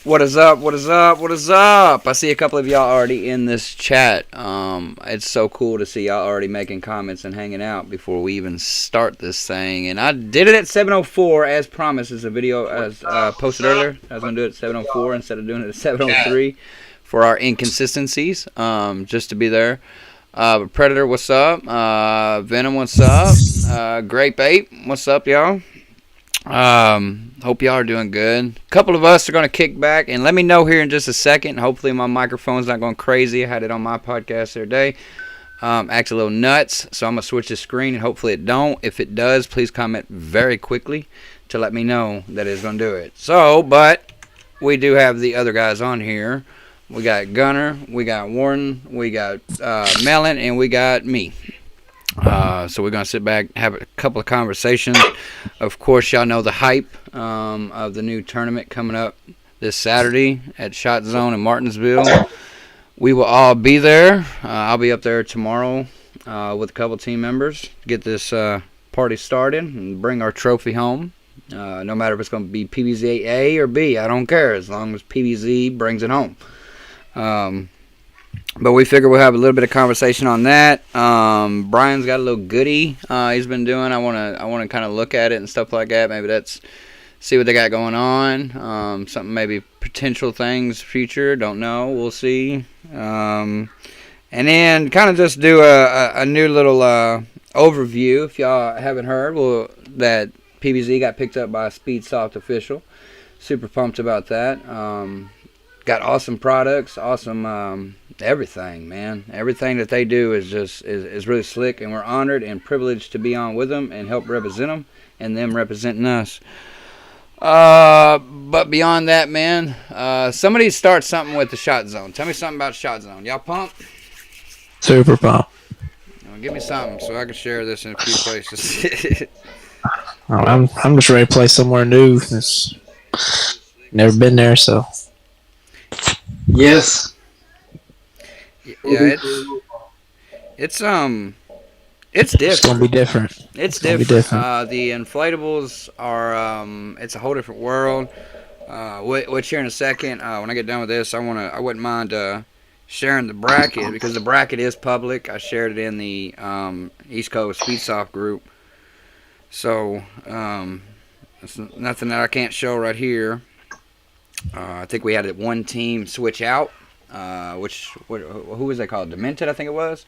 What is up? What is up? What is up? I see a couple of y'all already in this chat. It's so cool to see y'all already making comments and hanging out before we even start this thing. And I did it at 7:04 as promised. As a video as posted earlier. I was gonna do it at 7:04 instead of doing it at 7:03 for our inconsistencies. Just to be there. Predator, what's up? Venom, what's up? Grape Ape, what's up, y'all? Hope y'all are doing good. A couple of us are going to kick back and let me know here in just a second. Hopefully my microphone's not going crazy. I had it on my podcast the other day. Acts a little nuts, so I'm going to switch the screen and hopefully it don't. If it does, please comment very quickly to let me know that it's going to do it. So, but we do have the other guys on here. We got Gunner, we got Warden, we got Melon, and we got me. So we're going to sit back, have a couple of conversations. Of course, y'all know the hype of the new tournament coming up this Saturday at Shotzone in Martinsville. We will all be there. I'll be up there tomorrow with a couple team members. Get this party started and bring our trophy home. No matter if it's going to be PBZ A or B, I don't care as long as PBZ brings it home. But we figure we'll have a little bit of conversation on that. Brian's got a little goodie he's been doing. I wanna kind of look at it and stuff like that. Maybe that's see what they got going on. Something maybe potential things future. Don't know. We'll see. And then kind of just do a new little overview. If y'all haven't heard, that PBZ got picked up by a Speedsoft official. Super pumped about that. Got awesome products, awesome everything, man. Everything that they do is just is really slick, and we're honored and privileged to be on with them and help represent them, and them representing us. But beyond that, man, somebody start something with the Shotzone. Tell me something about Shotzone. Y'all pumped? Super pumped. Give me something so I can share this in a few places. I'm just ready to play somewhere new. It's never been there, so. Yes. Yeah, it's different. It's gonna be different. It's different. The inflatables are it's a whole different world. Which here in a second, when I get done with this, I wouldn't mind sharing the bracket because the bracket is public. I shared it in the East Coast Speedsoft group. So it's nothing that I can't show right here. I think we had one team switch out. Who was they called? Demented, I think it was.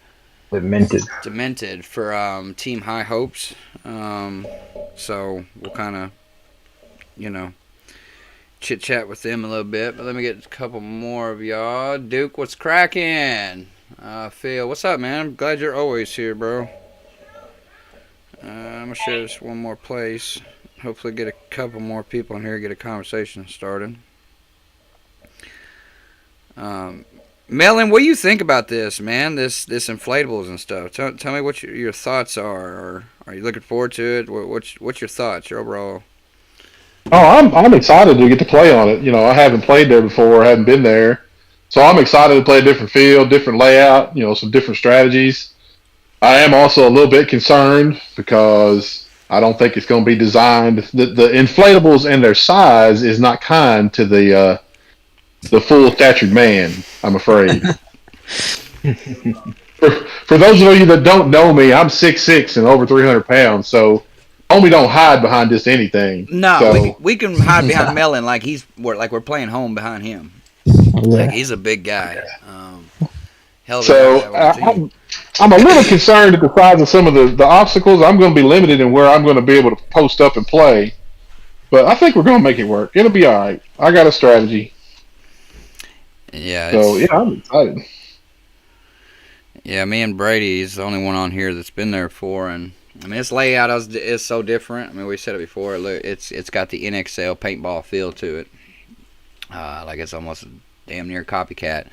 Demented for Team High Hopes. So we'll kind of, chit chat with them a little bit. But let me get a couple more of y'all. Duke, what's cracking? Phil, what's up, man? I'm glad you're always here, bro. I'm gonna share this one more place. Hopefully, get a couple more people in here, get a conversation started. Melon, what do you think about this, man? This inflatables and stuff. Tell me what your thoughts are, or are you looking forward to it? What's your thoughts, your overall? Oh, I'm excited to get to play on it. I haven't played there before, haven't been there, so I'm excited to play a different field, different layout. Some different strategies. I am also a little bit concerned because I don't think it's going to be designed. The inflatables and their size is not kind to the full-statured man, I'm afraid. for those of you that don't know me, I'm 6'6" and over 300 pounds, so homie don't hide behind just anything. No, so, we can hide behind Melon like we're playing home behind him. Yeah. Like he's a big guy. I'm a little concerned at the size of some of the obstacles. I'm going to be limited in where I'm going to be able to post up and play, but I think we're going to make it work. It'll be all right. I got a strategy. Yeah. So I'm excited. Yeah, me and Brady's the only one on here that's been there before, and I mean this layout is so different. I mean we said it before. Look, it's got the NXL paintball feel to it. Like it's almost damn near copycat.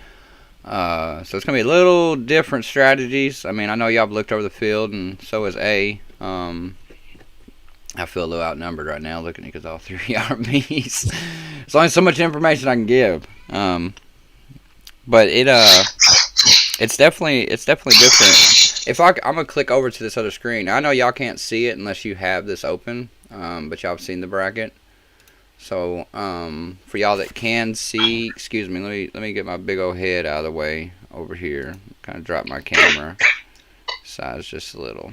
So it's gonna be a little different strategies. I mean I know y'all have looked over the field, and so has A. I feel a little outnumbered right now looking because all three are me's. There's only so much information I can give. But it's definitely different. If I'm gonna click over to this other screen, I know y'all can't see it unless you have this open, but y'all have seen the bracket. So, for y'all that can see, excuse me, let me get my big old head out of the way over here. Kind of drop my camera size just a little.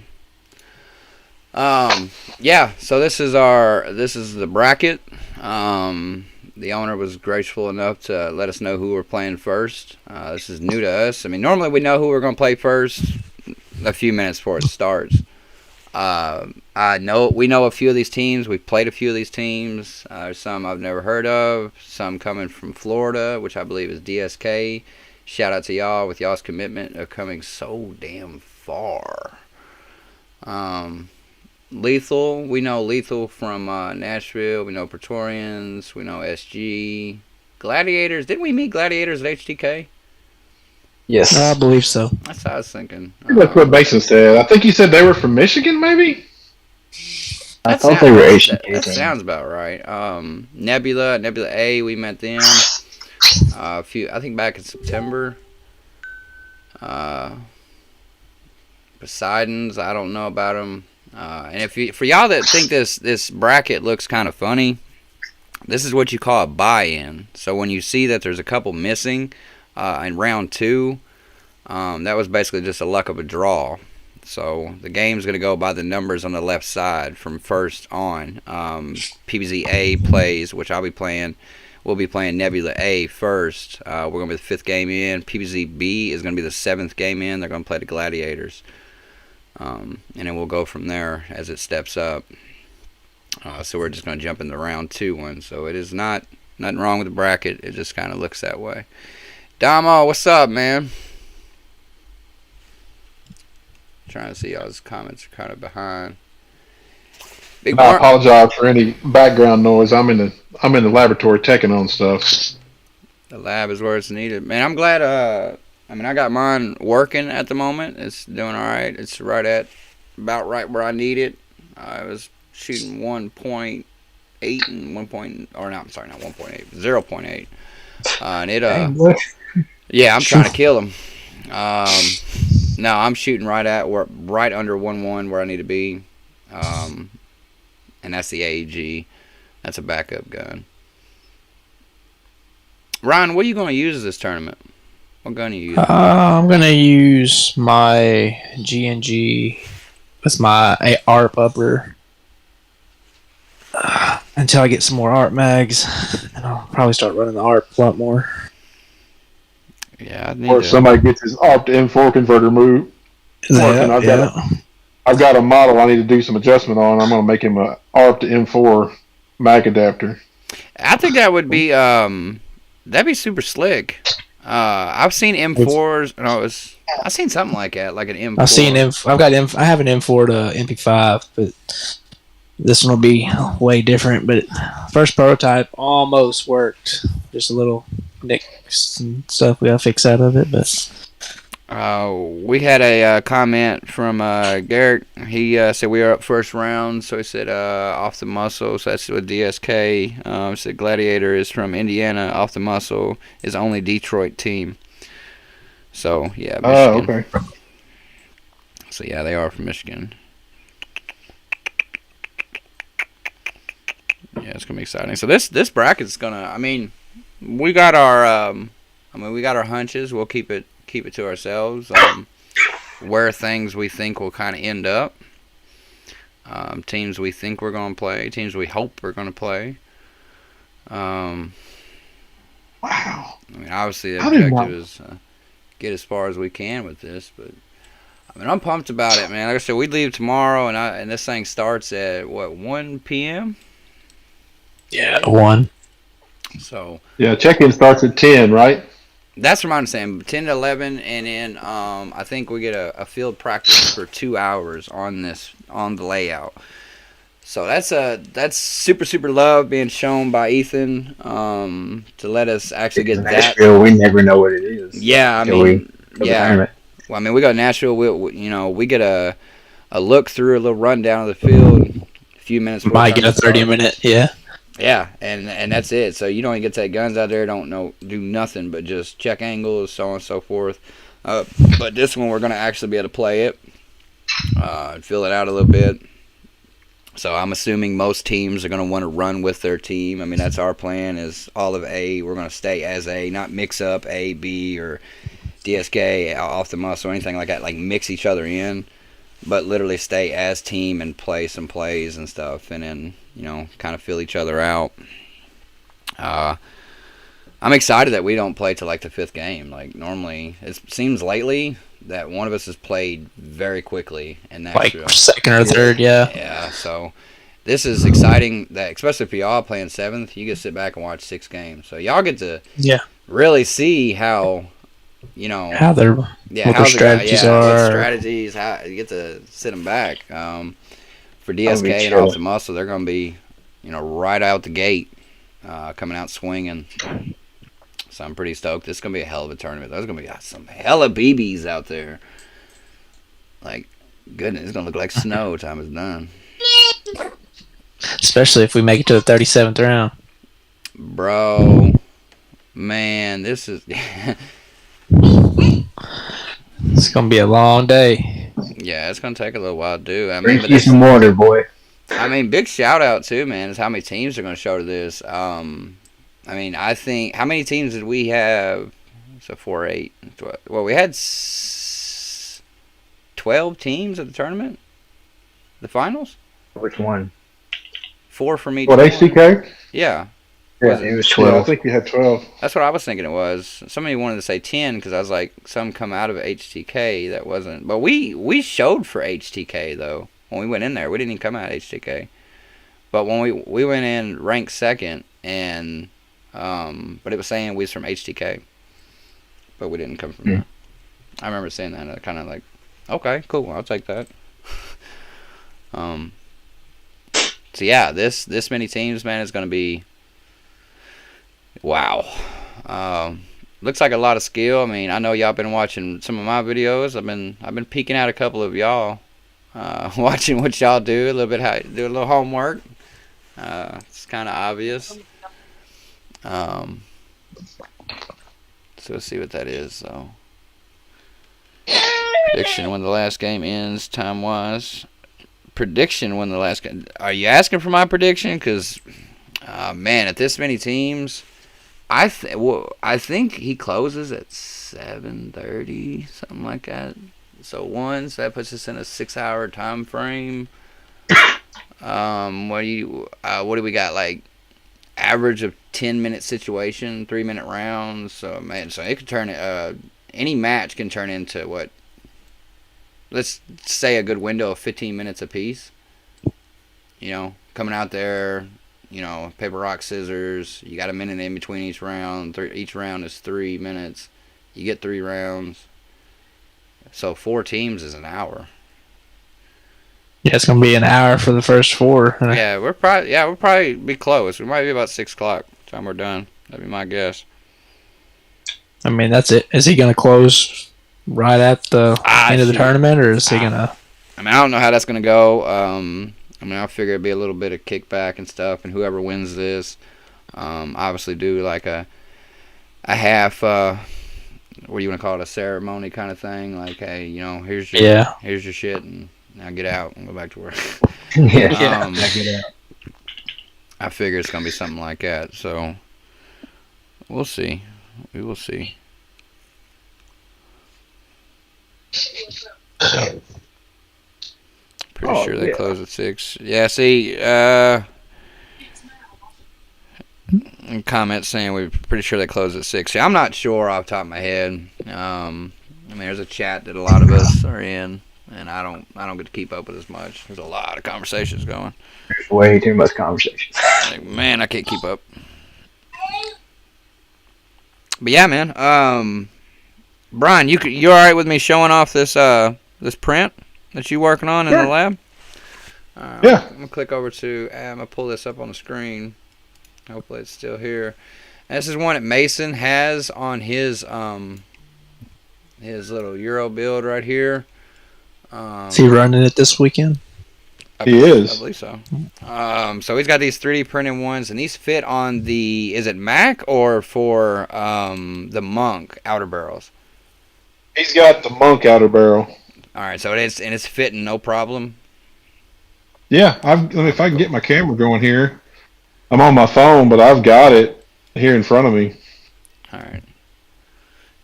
Yeah. So this is the bracket. The owner was graceful enough to let us know who we're playing first. This is new to us. I mean, normally we know who we're going to play first a few minutes before it starts. We know a few of these teams. We've played a few of these teams. Some I've never heard of. Some coming from Florida, which I believe is DSK. Shout out to y'all with y'all's commitment of coming so damn far. Lethal. We know Lethal from Nashville. We know Praetorians. We know SG. Gladiators. Didn't we meet Gladiators at HTK? Yes, I believe so. That's what I was thinking. That's what Mason said. I think he said they were from Michigan, maybe? I thought they were HTK. That sounds about right. Nebula A, we met them. I think back in September. Poseidons, I don't know about them. And for y'all that think this bracket looks kind of funny, this is what you call a buy-in. So when you see that there's a couple missing in round 2, that was basically just a luck of a draw. So the game's going to go by the numbers on the left side from first on. PBZ A plays, which I'll be playing. We'll be playing Nebula A first. We're going to be the 5th game in. PBZ B is going to be the 7th game in. They're going to play the Gladiators. And then we'll go from there as it steps up. So we're just going to jump in the round 2 one. So it is nothing wrong with the bracket. It just kind of looks that way. Damo, what's up, man? Trying to see y'all's comments are kind of behind. I apologize for any background noise. I'm in the laboratory checking on stuff. The lab is where it's needed, man. I'm glad. I got mine working at the moment. It's doing all right. It's about right where I need it. I was shooting 1.8 and 0.8, 0.8. And it yeah, I'm trying to kill him. No, I'm shooting right under 1.1 where I need to be. And that's the AEG. That's a backup gun. Ryan, what are you going to use this tournament? What gun are you using? I'm going to use my G&G with my ARP upper until I get some more ARP mags. And I'll probably start running the ARP a lot more. Yeah, or somebody gets his ARP to M4 converter move. I've got a model I need to do some adjustment on. I'm going to make him a ARP to M4 mag adapter. I think that would be that'd be super slick. I've seen M4s. I've seen something like that, like an M4. I have an M4 to MP5, but this one will be way different. But first prototype almost worked. Just a little nicks and stuff we got to fix out of it, but. We had a comment from Garrett. He said we are up first round, so he said off the muscle. So that's with DSK. Said Gladiator is from Indiana. Off the muscle is only Detroit team. So yeah, Michigan. Okay. So yeah, they are from Michigan. Yeah, it's gonna be exciting. So this bracket's gonna. I mean, we got our. We got our hunches. We'll keep it to ourselves. Where things we think will kind of end up. Teams we think we're going to play. Teams we hope we're going to play. Wow. I mean, obviously the objective is get as far as we can with this, but I mean, I'm pumped about it, man. Like I said, we leave tomorrow, and this thing starts at 1 p.m. Yeah, 1. So yeah, check-in starts at 10, right? That's from my understanding, 10 to 11, and then I think we get a field practice for 2 hours on the layout. So that's super love being shown by Ethan to let us actually get that. Nashville, we never know what it is. Yeah, I mean, yeah. Well, I mean, we go to Nashville. We get a look through, a little rundown of the field, a few minutes. Might get a 30-minute, yeah. Yeah, and that's it. So you don't even get to take guns out there. Do nothing but just check angles, so on and so forth. But this one we're gonna actually be able to play it, and fill it out a little bit. So I'm assuming most teams are going to want to run with their team. I mean, that's our plan is all of A. We're going to stay as A, not mix up A, B, or DSK off the muscle or anything like that, like mix each other in, but literally stay as team and play some plays and stuff, and then, kind of fill each other out. I'm excited that we don't play till like the 5th game. Like normally, it seems lately that one of us has played very quickly in Nashville. Like second or third, yeah. Yeah, so this is exciting. That especially for y'all playing 7th, you get to sit back and watch 6 games. So y'all get to really see how how their what their strategies are. What strategies, how you get to sit them back. For DSK and off the muscle, they're going to be right out the gate, coming out swinging. So I'm pretty stoked. This is going to be a hell of a tournament. There's going to be some hella BBs out there. Like, goodness, it's going to look like snow time is done. Especially if we make it to the 37th round. Bro, man, this is... It's going to be a long day. Yeah, it's going to take a little while to do. I mean, you some water, boy. I mean, big shout out, too, man, is how many teams are going to show to this. I mean, I think, how many teams did we have? So 4, 8, 12. Well, we had 12 teams at the tournament? The finals? Which one? 4 from each. What, HTK? Yeah. Yeah, it was 12. Yeah, I think we had 12. That's what I was thinking it was. Somebody wanted to say 10 because I was like, some come out of HTK that wasn't. But we showed for HTK, though. When we went in there, we didn't even come out of HTK. But when we went in ranked 2nd, and but it was saying we was from HTK, but we didn't come from there. I remember saying that, and I kind of like, okay, cool, I'll take that. So yeah, this many teams, man, is going to be wow. Looks like a lot of skill. I mean, I know y'all been watching some of my videos. I've been peeking out a couple of y'all, watching what y'all do a little bit, do a little homework. It's kind of obvious. So let's see what that is. So prediction when the last game ends, time wise. Prediction when the last game. Are you asking for my prediction? Because man, at this many teams, I think he closes at 7:30, something like that. So that puts us in a 6-hour time frame. What do we got, like average of 10-minute situation, 3-minute rounds? So man, so it could turn any match can turn into what? Let's say a good window of 15 minutes apiece. Coming out there, paper, rock, scissors. You got a minute in between each round. Each round is 3 minutes. You get 3 rounds. So 4 teams is an hour. Yeah, it's gonna be an hour for the first 4. Yeah, we'll probably be close. We might be about 6 o'clock time we're done. That'd be my guess. I mean, that's it. Is he gonna close right at the end of the tournament, or is he gonna? I mean, I don't know how that's gonna go. I figure it'd be a little bit of kickback and stuff, and whoever wins this, obviously do like a half. What do you want to call it? A ceremony kind of thing. Like, hey, here's your shit, and now get out and go back to work. Get out. I figure it's gonna be something like that. So we'll see. We will see. Pretty sure they close at 6. Yeah, see, comments saying we're pretty sure they close at 6. See, I'm not sure off the top of my head. There's a chat that a lot of us are in, and I don't get to keep up with as much. There's a lot of conversations going. There's way too much conversations. Like, man, I can't keep up. But yeah, man. Brian, you all right with me showing off this print that you working on in the lab? Yeah. I'm gonna click over to. I'm gonna pull this up on the screen. Hopefully it's still here. And this is one that Mason has on his little Euro build right here. Is he running it this weekend? He is. I believe so. So he's got these 3D printed ones, and these fit on the. Is it Mac or for the Monk outer barrels? He's got the Monk outer barrel. All right, so it's fitting no problem. Yeah, if I can get my camera going here, I'm on my phone, but I've got it here in front of me. All right.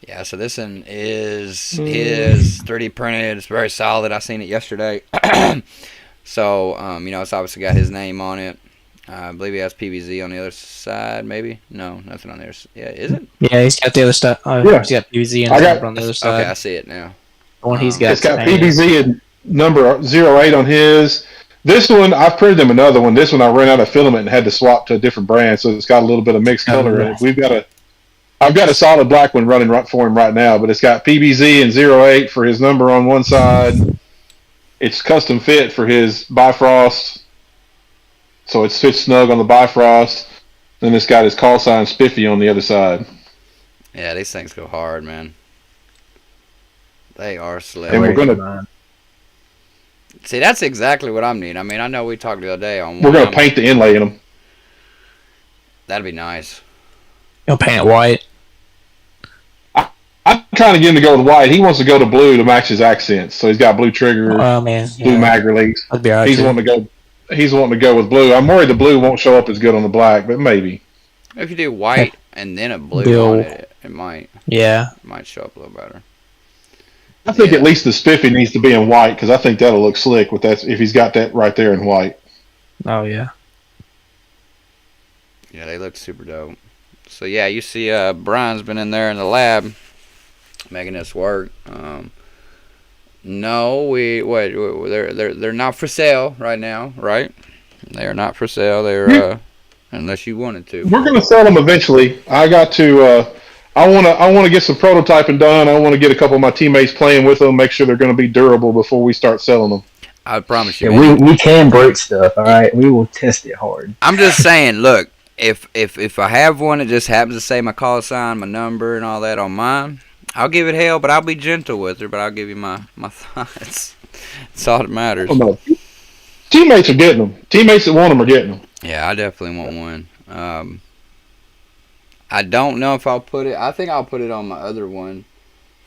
Yeah, so this one is 3D printed. It's very solid. I seen it yesterday. So, it's obviously got his name on it. I believe he has PVZ on the other side, maybe? No, nothing on there. Yeah, is it? Yeah, he's got the other stuff. Yeah. He's got PVZ and number on the other side. Okay, I see it now. The one he's got. It's got PVZ and number 08 on his. This one, I've printed him another one. This one, I ran out of filament and had to swap to a different brand, so it's got a little bit of mixed color in it. I've got a solid black one running right for him right now, but it's got PVZ and 08 for his number on one side. It's custom fit for his Bifrost, so it fits snug on the Bifrost. Then it's got his call sign Spiffy on the other side. Yeah, these things go hard, man. They are slick. And we're gonna see. That's exactly what I'm needing. I mean, I know we talked the other day on. We're gonna paint the inlay in them. That'd be nice. You'll paint it white. I'm trying to get him to go with white. He wants to go to blue to match his accents. So he's got blue trigger, blue mag release. That'd be all right. He's wanting to go with blue. I'm worried the blue won't show up as good on the black, but maybe. If you do white and then a blue on it, it might. Yeah. It might show up a little better. I think at least the Spiffy needs to be in white because I think that'll look slick with that if he's got that right there in white. Oh yeah. Yeah, they look super dope. So yeah, you see, Brian's been in there in the lab making this work. No, they're not for sale right now, right? They are not for sale. They're unless you wanted to. We're gonna sell them eventually. I got to. I want to get some prototyping done. I want to get a couple of my teammates playing with them, make sure they're going to be durable before we start selling them. I promise you. Yeah, we can break stuff. All right, we will test it hard. I'm just saying. Look, if I have one that just happens to say my call sign, my number, and all that on mine, I'll give it hell. But I'll be gentle with her. But I'll give you my thoughts. That's all that matters. Oh, no. Teammates are getting them. Teammates that want them are getting them. Yeah, I definitely want one. I don't know if I'll put it. I think I'll put it on my other one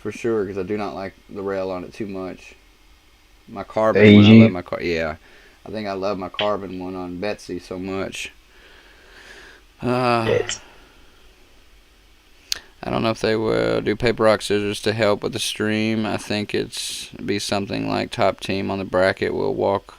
for sure because I do not like the rail on it too much. My carbon one, I love my yeah. I think I love my carbon one on Betsy so much. I don't know if they will do paper rock scissors to help with the stream. I think it's be something like top team on the bracket will walk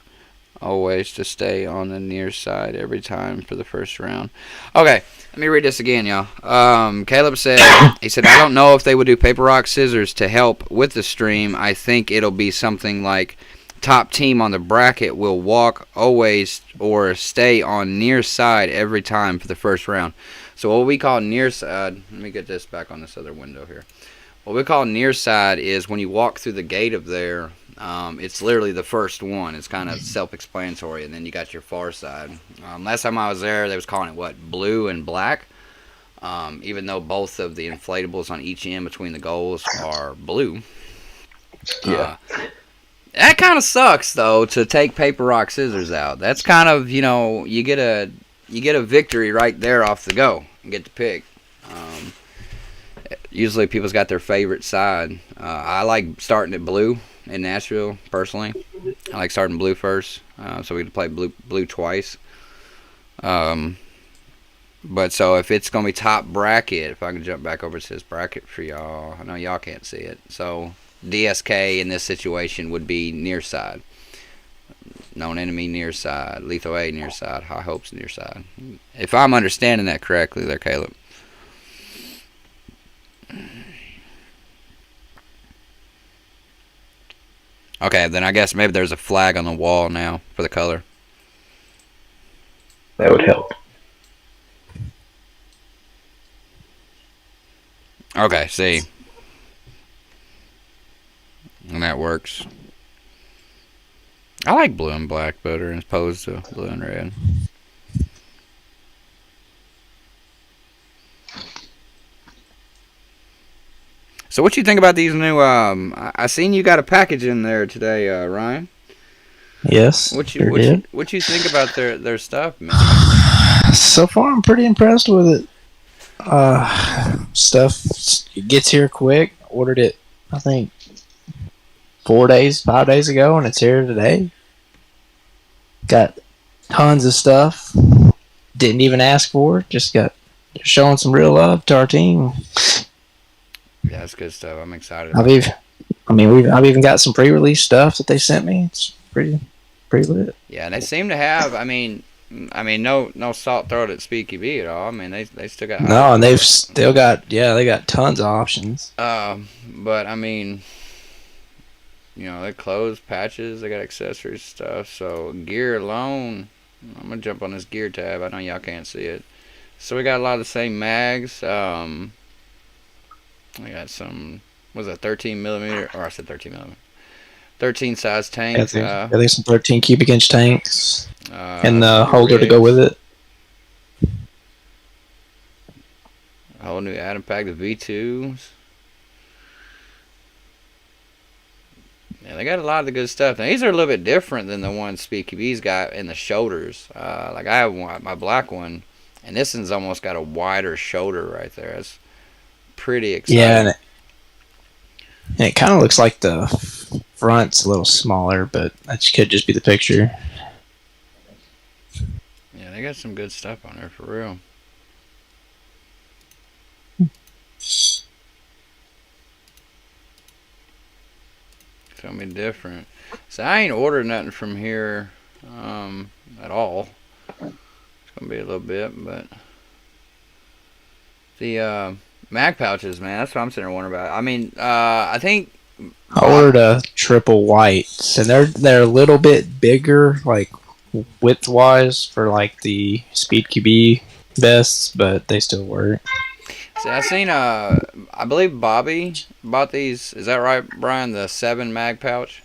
always to stay on the near side every time for the first round. Okay, let me read this again, y'all. Caleb said, he said, I don't know if they would do paper, rock, scissors to help with the stream. I think it'll be something like top team on the bracket will walk always or stay on near side every time for the first round. So what we call near side, let me get this back on this other window here. What we call near side is when you walk through the gate of there, it's literally the first one. It's kind of self-explanatory, and then you got your far side. Last time I was there, they was calling it, blue and black, even though both of the inflatables on each end between the goals are blue. Yeah. That kind of sucks, though, to take paper, rock, scissors out. That's kind of, you get a victory right there off the go and get to pick. Usually people's got their favorite side. I like starting at blue in Nashville, personally. I like starting blue first, so we get to play blue twice. But so if it's going to be top bracket, if I can jump back over to this bracket for y'all. I know y'all can't see it. So DSK in this situation would be near side. Known enemy near side. Lethal A near side. High hopes near side. If I'm understanding that correctly there, Caleb. Okay, then I guess maybe there's a flag on the wall now for the color. That would help. Okay, see. And that works. I like blue and black better as opposed to blue and red. So what you think about these new, I seen you got a package in there today, Ryan. Yes. What you think about their stuff, man? So far, I'm pretty impressed with it. Stuff gets here quick. Ordered it, I think, 5 days ago, and it's here today. Got tons of stuff. Didn't even ask for it. Just showing some real love to our team. Yeah, that's good stuff. I'm excited I've about it. I've even got some pre-release stuff that they sent me. It's pretty lit. Yeah, and they seem to have. No salt throat at Speaky B at all. I mean, they still got. No, and they've still got they got tons of options. But I mean, they clothes, patches, they got accessories stuff. So gear alone, I'm gonna jump on this gear tab. I know y'all can't see it. So we got a lot of the same mags. We got some. Was it 13 millimeter? Or I said 13 millimeter. 13 size tank. I think some 13 cubic inch tanks and the new holder to go with it. A whole new atom pack, the V2s. Yeah, they got a lot of the good stuff. Now, these are a little bit different than the ones Speaky B's got in the shoulders. Like I have my black one, and this one's almost got a wider shoulder right there. It's pretty exciting. Yeah, and it kind of looks like the front's a little smaller, but that could just be the picture. Yeah, they got some good stuff on there for real. It's gonna be different. So I ain't ordered nothing from here at all. It's gonna be a little bit, but the mag pouches, man, that's what I'm sitting there wondering about. I mean, I think I ordered a triple white, and they're a little bit bigger, like width wise, for like the Speed QB vests, but they still work. See, I seen I believe Bobby bought these. Is that right, Brian? The 7 mag pouch.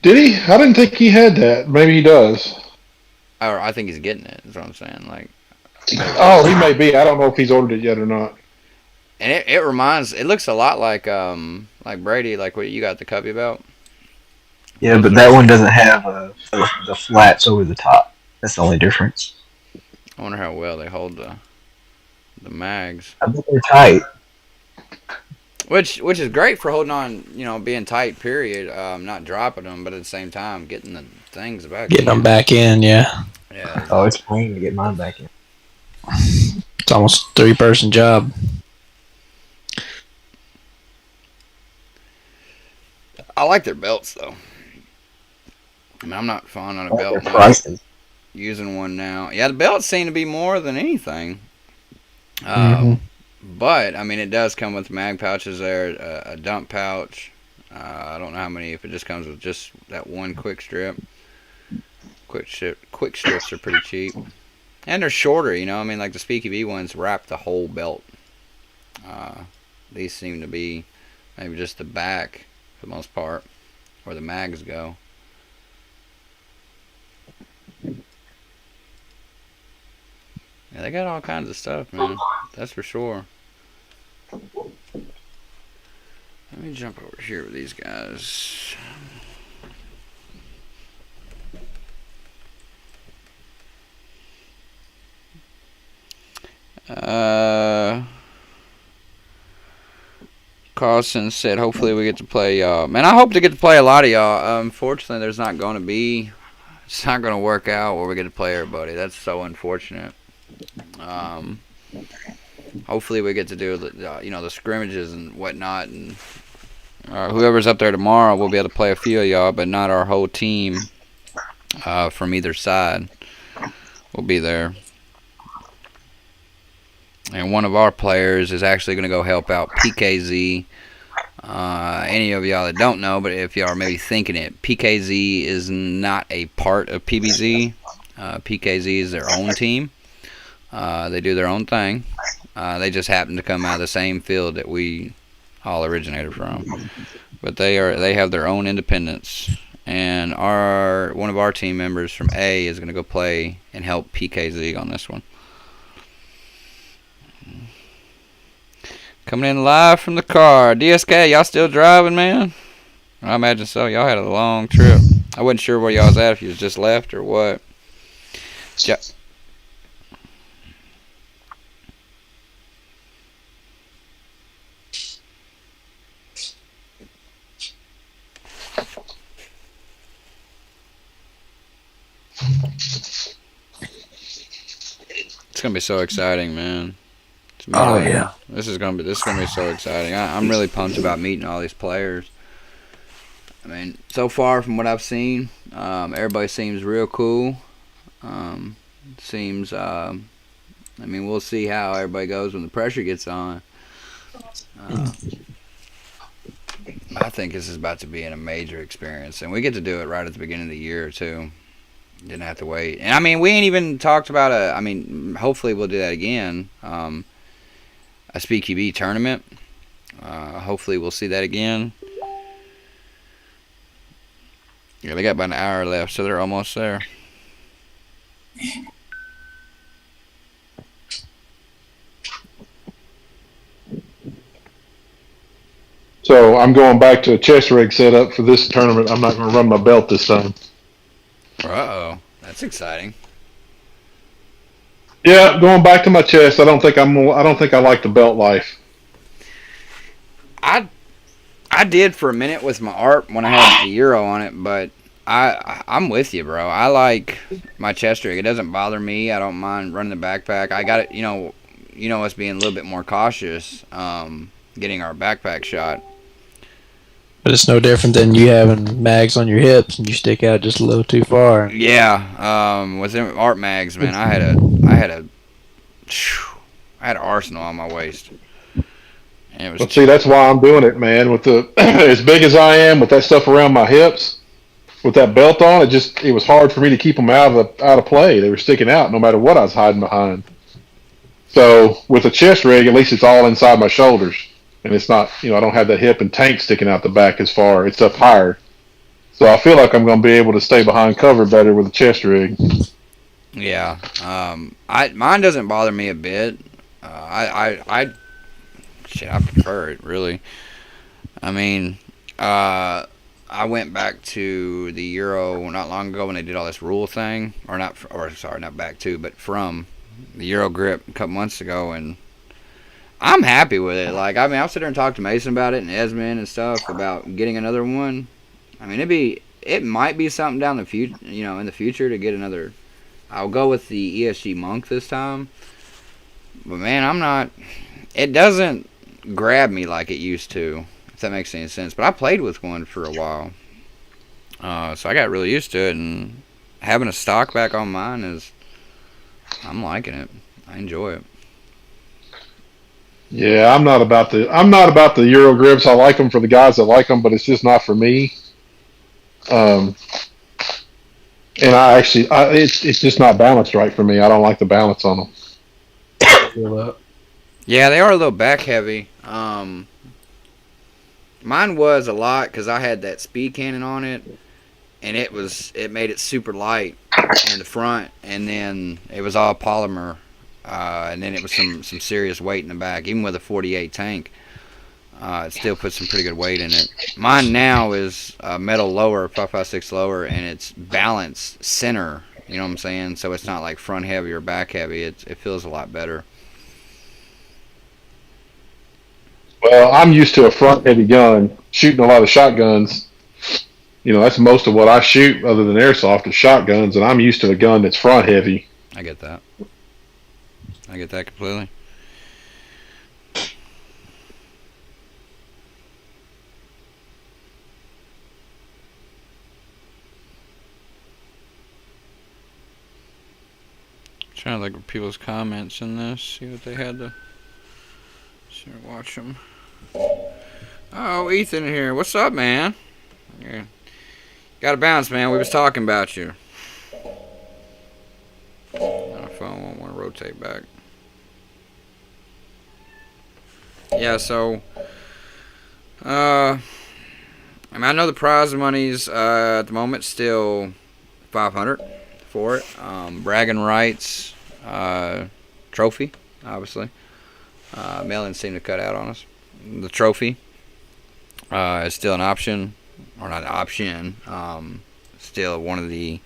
Did he? I didn't think he had that. Maybe he does. Or I think he's getting it. Is what I'm saying. Like, oh, he may be. I don't know if he's ordered it yet or not. And it reminds. It looks a lot like Brady, like what you got the cubby about. Yeah, but that one doesn't have the flats over the top. That's the only difference. I wonder how well they hold the mags. I bet they're tight. Which is great for holding on, being tight. Period. Not dropping them, but at the same time getting the things back. Getting them back in, yeah. Yeah. Oh, it's plain to get mine back in. It's almost a 3-person job. I like their belts though. I mean, I'm not fond on a belt. Prices. Using one now. Yeah, the belts seem to be more than anything. But I mean, it does come with mag pouches there, a dump pouch. I don't know how many. If it just comes with just that one quick strip. Quick strips are pretty cheap, and they're shorter. I mean, like the Speaky B ones wrap the whole belt. These seem to be maybe just the back for the most part, where the mags go. Yeah, they got all kinds of stuff, man. That's for sure. Let me jump over here with these guys. Carlson said, hopefully we get to play y'all. Man, I hope to get to play a lot of y'all. Unfortunately, it's not going to work out where we get to play everybody. That's so unfortunate. Hopefully we get to do the scrimmages and whatnot, and whoever's up there tomorrow will be able to play a few of y'all, but not our whole team from either side will be there. And one of our players is actually going to go help out PKZ. Any of y'all that don't know, but if y'all are maybe thinking it, PKZ is not a part of PBZ. PKZ is their own team. They do their own thing. They just happen to come out of the same field that we all originated from. But they have their own independence. And one of our team members from A is going to go play and help PKZ on this one. Coming in live from the car. DSK, y'all still driving, man? I imagine so. Y'all had a long trip. I wasn't sure where y'all was at, if you was just left or what. gonna be so exciting, man. Oh yeah. This is gonna be so exciting. I'm really pumped about meeting all these players. I mean, so far from what I've seen, everybody seems real cool. Seems. I mean, we'll see how everybody goes when the pressure gets on. I think this is about to be a major experience, and we get to do it right at the beginning of the year too. Didn't have to wait, and I mean, we ain't even talked about I mean, hopefully we'll do that again. A Speed QB tournament. Hopefully we'll see that again. Yeah, they got about an hour left, so they're almost there. So I'm going back to a chest rig setup for this tournament. I'm not going to run my belt this time. Uh-oh. That's exciting. Yeah, going back to my chest. I don't think I like the belt life. I did for a minute with my ARP when I had the Euro on it, but I'm with you, bro. I like my chest rig. It doesn't bother me. I don't mind running the backpack. I got it, you know us being a little bit more cautious, getting our backpack shot. But it's no different than you having mags on your hips and you stick out just a little too far. Yeah, with them ARP mags, man, I had an arsenal on my waist. And it was But see, that's why I'm doing it, man. With the as big as I am, with that stuff around my hips, with that belt on, it was hard for me to keep them out of play. They were sticking out no matter what I was hiding behind. So with a chest rig, at least it's all inside my shoulders, and it's not, I don't have that hip and tank sticking out the back as far. It's up higher, so I feel like I'm going to be able to stay behind cover better with a chest rig. Yeah, mine doesn't bother me a bit. I prefer it, really. I mean, I went back to the Euro not long ago when they did all this rule thing, not back to, but from the Euro grip a couple months ago, and I'm happy with it. Like, I mean, I'll sit there and talk to Mason about it and Esmond and stuff about getting another one. I mean, it might be something down the future, in the future to get another. I'll go with the ESG Monk this time, but man, it doesn't grab me like it used to, if that makes any sense. But I played with one for a while, so I got really used to it, and having a stock back on mine I'm liking it. I enjoy it. Yeah, I'm not about the Euro grips. I like them for the guys that like them, but it's just not for me. And it's just not balanced right for me. I don't like the balance on them. Yeah, they are a little back heavy. Mine was a lot because I had that speed cannon on it, and it made it super light in the front, and then it was all polymer, and then it was some serious weight in the back. Even with a 48 tank, it still puts some pretty good weight in it. Mine now is metal lower, 5.56 lower, and it's balanced center. You know what I'm saying? So it's not like front heavy or back heavy. It feels a lot better. Well, I'm used to a front heavy gun, shooting a lot of shotguns. That's most of what I shoot other than airsoft is shotguns, and I'm used to a gun that's front heavy. I get that. I get that completely. Trying to look at people's comments in this, see what they had to. Watch them. Oh, Ethan here. What's up, man? Yeah. Gotta bounce, man. We was talking about you. My phone won't want to rotate back. Yeah, so I know the prize money's at the moment still $500 for it. Bragging rights trophy, obviously. Mail-ins seem to cut out on us. The trophy is still an option, or not an option. Still one of the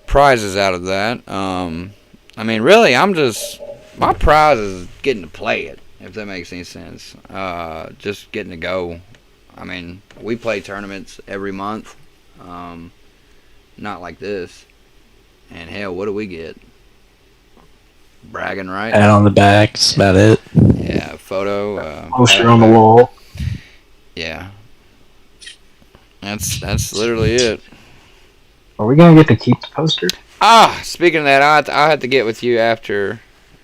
prizes out of that. I mean, really, my prize is getting to play it, if that makes any sense. Just getting to go. I mean, we play tournaments every month. Not like this. And hell, what do we get? bragging right. Pat on the back. That's about it. Yeah, photo. Poster on the wall. Yeah, that's literally it. Are we gonna get to keep the poster? Speaking of that, I have to get with you after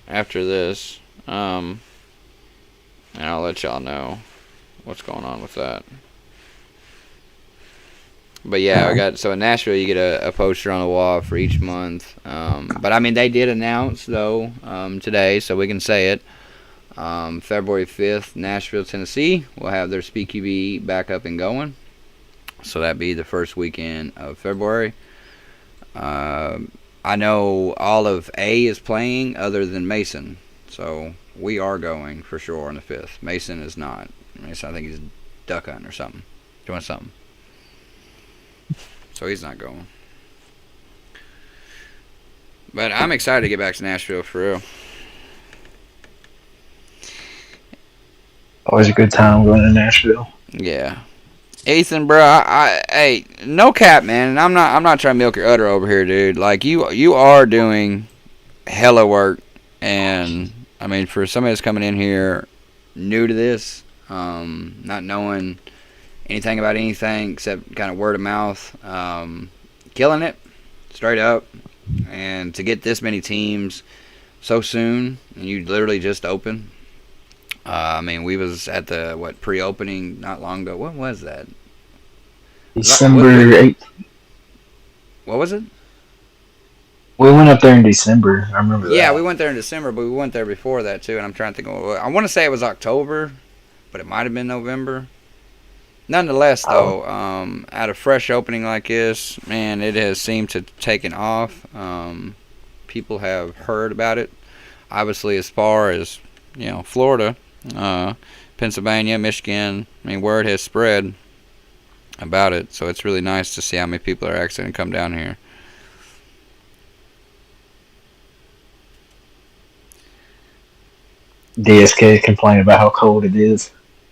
this, and I'll let y'all know what's going on with that. But yeah, I got so in Nashville you get a poster on the wall for each month. But I mean they did announce though today, so we can say it. February 5th, Nashville, Tennessee will have their SpeedQB back up and going. So that'd be the first weekend of February. I know all of A is playing other than Mason. So we are going for sure on the 5th. Mason is not. Mason, I think he's duck hunting or something. Doing something. So he's not going. But I'm excited to get back to Nashville for real. Always a good time going to Nashville. Yeah. Ethan, bro, hey, no cap, man. And I'm not trying to milk your udder over here, dude. Like you are doing hella work, and I mean, for somebody that's coming in here new to this, not knowing anything about anything except kind of word of mouth, killing it, straight up, and to get this many teams so soon, and you literally just opened. I mean, we was at the pre-opening not long ago. When was that? December 8th. What was it? We went up there in December. I remember that. Yeah, we went there in December, but we went there before that too. And I'm trying to think. I want to say it was October, but it might have been November. Nonetheless, though, at a fresh opening like this, man, it has seemed to taken off. People have heard about it. Obviously, as far as Florida. Pennsylvania, Michigan. I mean, word has spread about it, so it's really nice to see how many people are actually going to come down here. DSK complaining about how cold it is.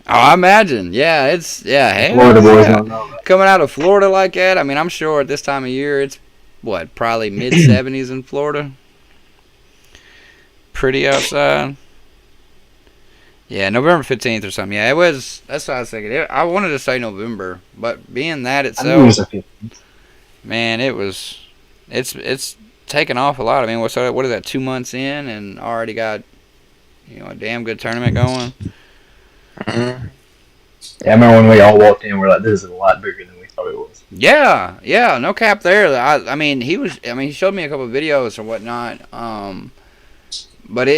Oh, I imagine. Yeah, hey, Florida boys don't know. Coming out of Florida like that, I mean, I'm sure at this time of year it's probably mid 70s in Florida. Pretty outside. Yeah, November 15th or something. Yeah, it was. That's what I was thinking. I wanted to say November, but being that itself, man, it's taken off a lot. I mean, what is that? 2 months in, and already got a damn good tournament going. Yeah, I remember when we all walked in, we're like, "This is a lot bigger than we thought it was." Yeah, no cap there. I mean, he showed me a couple of videos or whatnot. But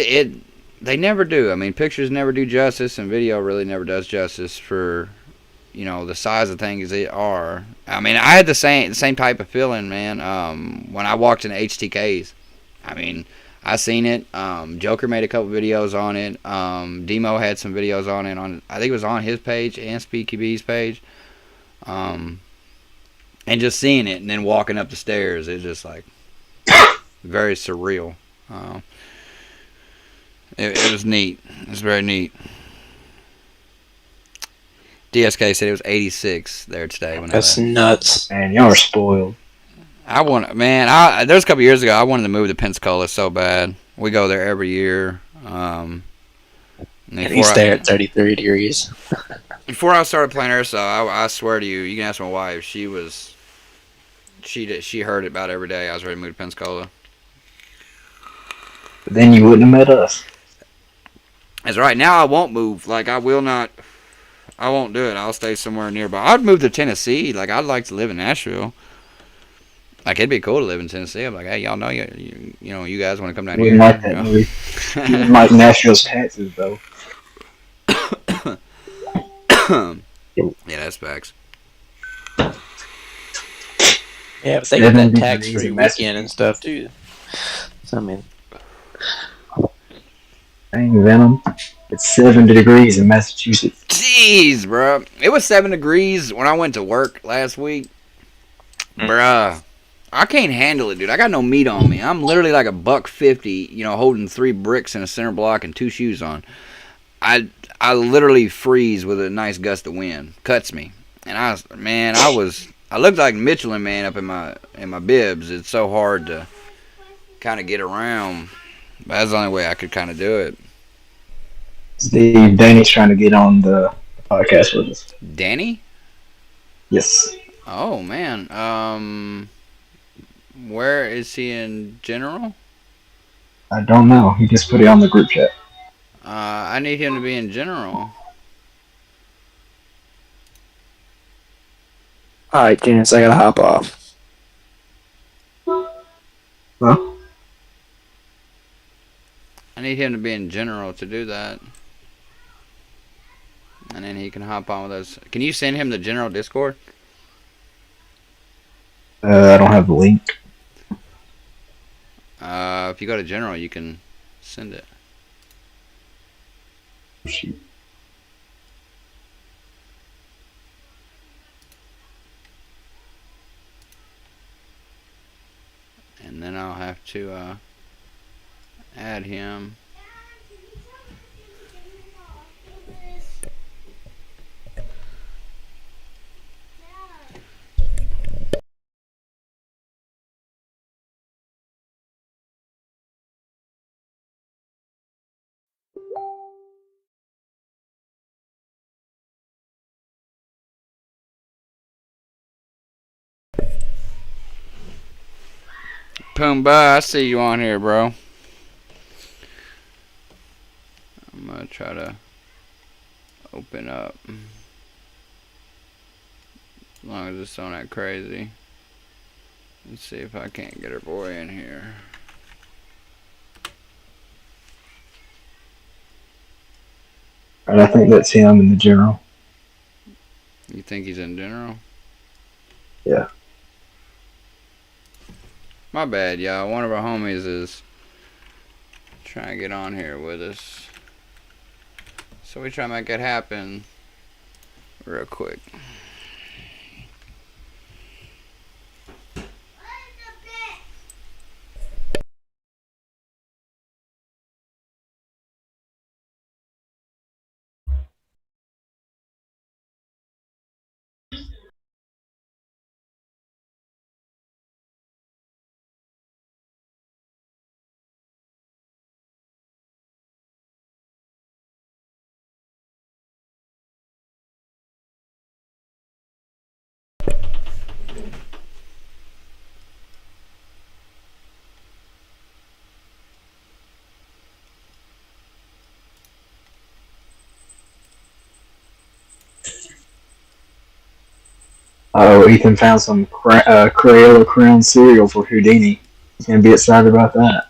they never do. I mean, pictures never do justice, and video really never does justice for, the size of things they are. I mean, I had the same type of feeling, man, when I walked into HTKs. I mean, I seen it. Joker made a couple videos on it. Demo had some videos on it. I think it was on his page and SpeedQB's page. And just seeing it and then walking up the stairs, it's just like very surreal. It was neat. It was very neat. DSK said it was 86 there today. That's nuts. Man, y'all are spoiled. There's a couple years ago, I wanted to move to Pensacola so bad. We go there every year. And he's there at 33 degrees. Before I started playing airsoft, I swear to you, you can ask my wife. She heard it about every day. I was ready to move to Pensacola. But then you wouldn't have met us. That's right. Now I won't move. Like, I will not. I won't do it. I'll stay somewhere nearby. I'd move to Tennessee. Like, I'd like to live in Nashville. Like, it'd be cool to live in Tennessee. I'm like, hey, y'all know you guys want to come down here. Like that movie. You wouldn't like Nashville's taxes, though. Yeah, that's facts. Yeah, but they get that tax-free weekend and stuff, too. So, I mean... Dang, Venom. It's 70 degrees in Massachusetts. Jeez, bro. It was 7 degrees when I went to work last week. Bruh. I can't handle it, dude. I got no meat on me. I'm literally like $150, holding 3 bricks in a center block and 2 shoes on. I literally freeze with a nice gust of wind. Cuts me. And I looked like Michelin Man up in my bibs. It's so hard to kind of get around. That's the only way I could kind of do it. Steve, Danny's trying to get on the podcast with us. Danny? Yes. Oh man. Where is he in general? I don't know. He just put it on the group chat. I need him to be in general. All right, Janice, I gotta hop off. Huh? I need him to be in general to do that. And then he can hop on with us. Can you send him the general Discord? I don't have the link. If you go to general, you can send it. Shoot. And then I'll have to add him. Pumbaa, I see you on here, bro. I'm gonna try to open up. As long as it's not that crazy. Let's see if I can't get her boy in here. And I think that's him in the general. You think he's in general? Yeah. My bad, y'all. One of our homies is trying to get on here with us. So we try to make it happen real quick. Oh, Ethan found some Crayola Crown cereal for Houdini. He's gonna be excited about that.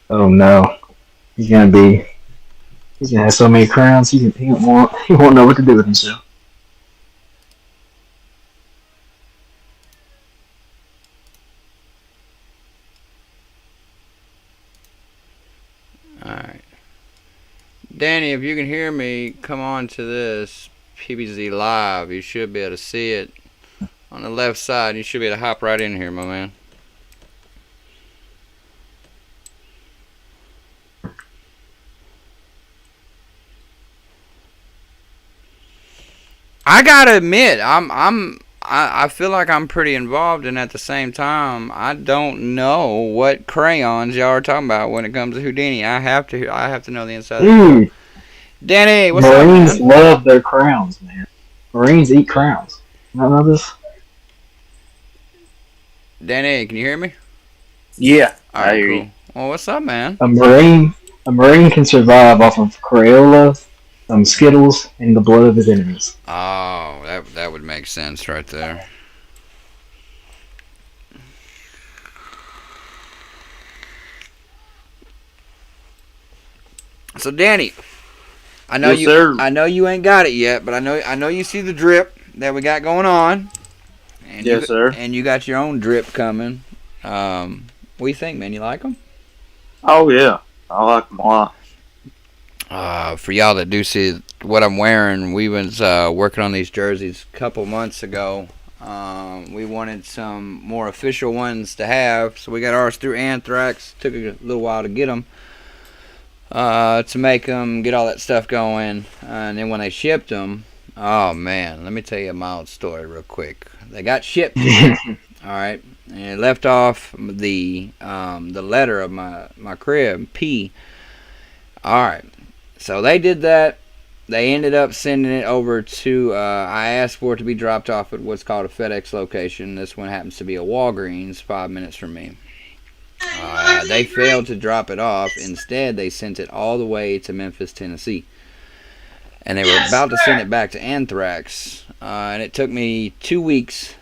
Oh no, he's gonna have so many crowns. He won't know what to do with himself. Alright. Danny, if you can hear me, come on to this PBZ Live. You should be able to see it on the left side. You should be able to hop right in here, my man. I gotta admit, I feel like I'm pretty involved, and at the same time, I don't know what crayons y'all are talking about when it comes to Houdini. I have to know the inside. Dude, Danny, what's Marines up, man? love their crowns, man. Marines eat crowns. You not know this? Danny, can you hear me? Yeah, All right, cool. Well, what's up, man? A Marine can survive off of Crayola, some Skittles, and the blood of his enemies. Oh, that would make sense right there. So, Danny, I know I know you ain't got it yet, but I know you see the drip that we got going on. And Yes, sir. And you got your own drip coming. What do you think, man? You like them? Oh yeah, I like them a lot. For y'all that do see what I'm wearing, we was working on these jerseys a couple months ago. We wanted some more official ones to have, so we got ours through Anthrax. Took a little while to get them, to make them, get all that stuff going, and then when they shipped them, Oh man, let me tell you a mild story real quick. They got shipped to me. All right, and it left off the letter of my crib P. All right, so they did that. They ended up sending it over to. I asked for it to be dropped off at what's called a FedEx location. This one happens to be a Walgreens, 5 minutes from me. They failed to drop it off. Instead, they sent it all the way to Memphis, Tennessee. And they were about to send it back to Anthrax. And it took me 2 weeks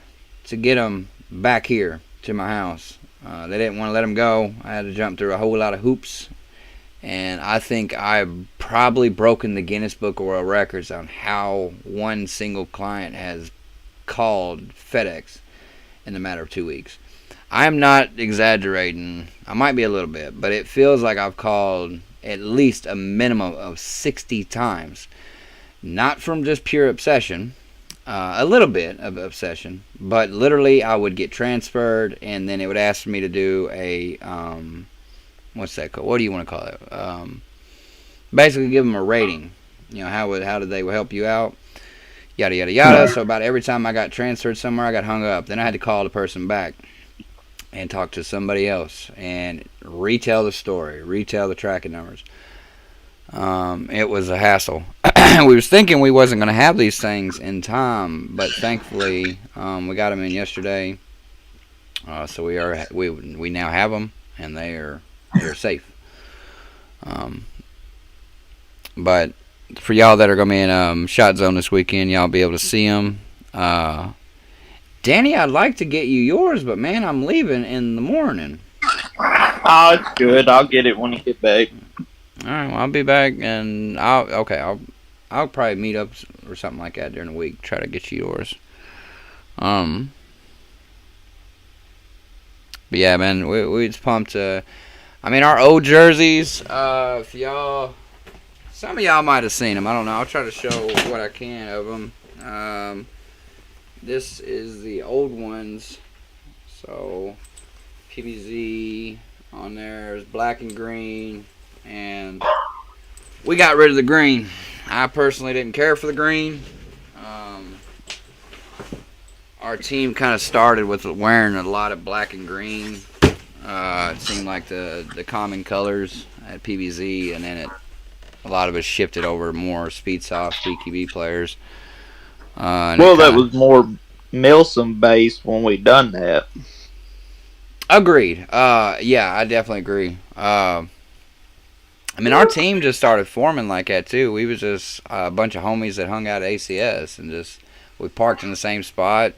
to get them back here to my house. They didn't want to let them go. I had to jump through a whole lot of hoops. And I think I've probably broken the Guinness Book of World Records on how one single client has called FedEx in the matter of 2 weeks. I am not exaggerating. I might be a little bit, but it feels like I've called at least a minimum of 60 times. Not from just pure obsession, a little bit of obsession, but literally I would get transferred, and then it would ask me to do a what's that called? What do you want to call it? Basically, give them a rating. You know, how did they help you out? Yada yada yada. So about every time I got transferred somewhere, I got hung up. Then I had to call the person back and talk to somebody else and retell the story, retell the tracking numbers. It was a hassle. We was thinking we wasn't going to have these things in time, but thankfully we got them in yesterday. So we now have them, and they're safe. But for y'all that are going to be in Shotzone this weekend, y'all be able to see them. Danny, I'd like to get you yours, but man, I'm leaving in the morning. Oh, it's good. I'll get it when you get back. All right, well, I'll be back, and I'll probably meet up or something like that during the week. Try to get you yours. But yeah, man, we just pumped. I mean, our old jerseys. If y'all, some of y'all might have seen them. I don't know. I'll try to show what I can of them. This is the old ones. So PBZ on there is black and green. And we got rid of the green. I personally didn't care for the green. Our team kind of started with wearing a lot of black and green. It seemed like the common colors at PBZ, and then a lot of us shifted over more Speedsoft, BQB players. Well, that was more Milsom based when we done that. Agreed. Yeah, I definitely agree. I mean, our team just started forming like that, too. We was just a bunch of homies that hung out at ACS, and we parked in the same spot,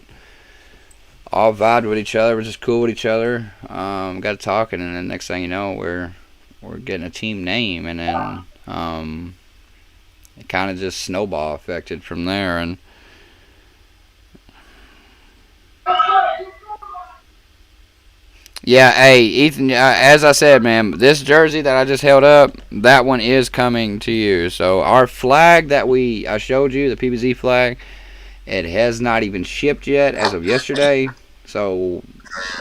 all vibed with each other, we're just cool with each other, got talking, and then next thing you know, we're getting a team name, and then it kind of just snowball affected from there, and yeah, hey, Ethan, as I said, man, this jersey that I just held up, that one is coming to you. So our flag that I showed you, the PBZ flag, it has not even shipped yet as of yesterday. So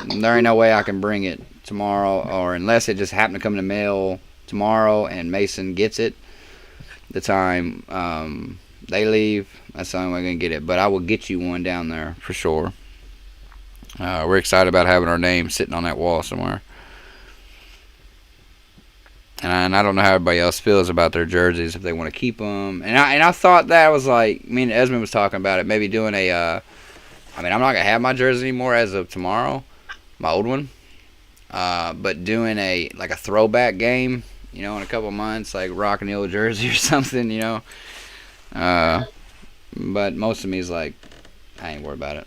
there ain't no way I can bring it tomorrow, or unless it just happened to come in the mail tomorrow and Mason gets it the time they leave. That's the only way I'm going to get it. But I will get you one down there for sure. We're excited about having our name sitting on that wall somewhere. And I don't know how everybody else feels about their jerseys, if they want to keep them. And I thought that was like, me and Esmond was talking about it, maybe doing I mean, I'm not going to have my jersey anymore as of tomorrow, my old one. But doing a throwback game, in a couple months, like rocking the old jersey or something, But most of me is like, I ain't worried about it.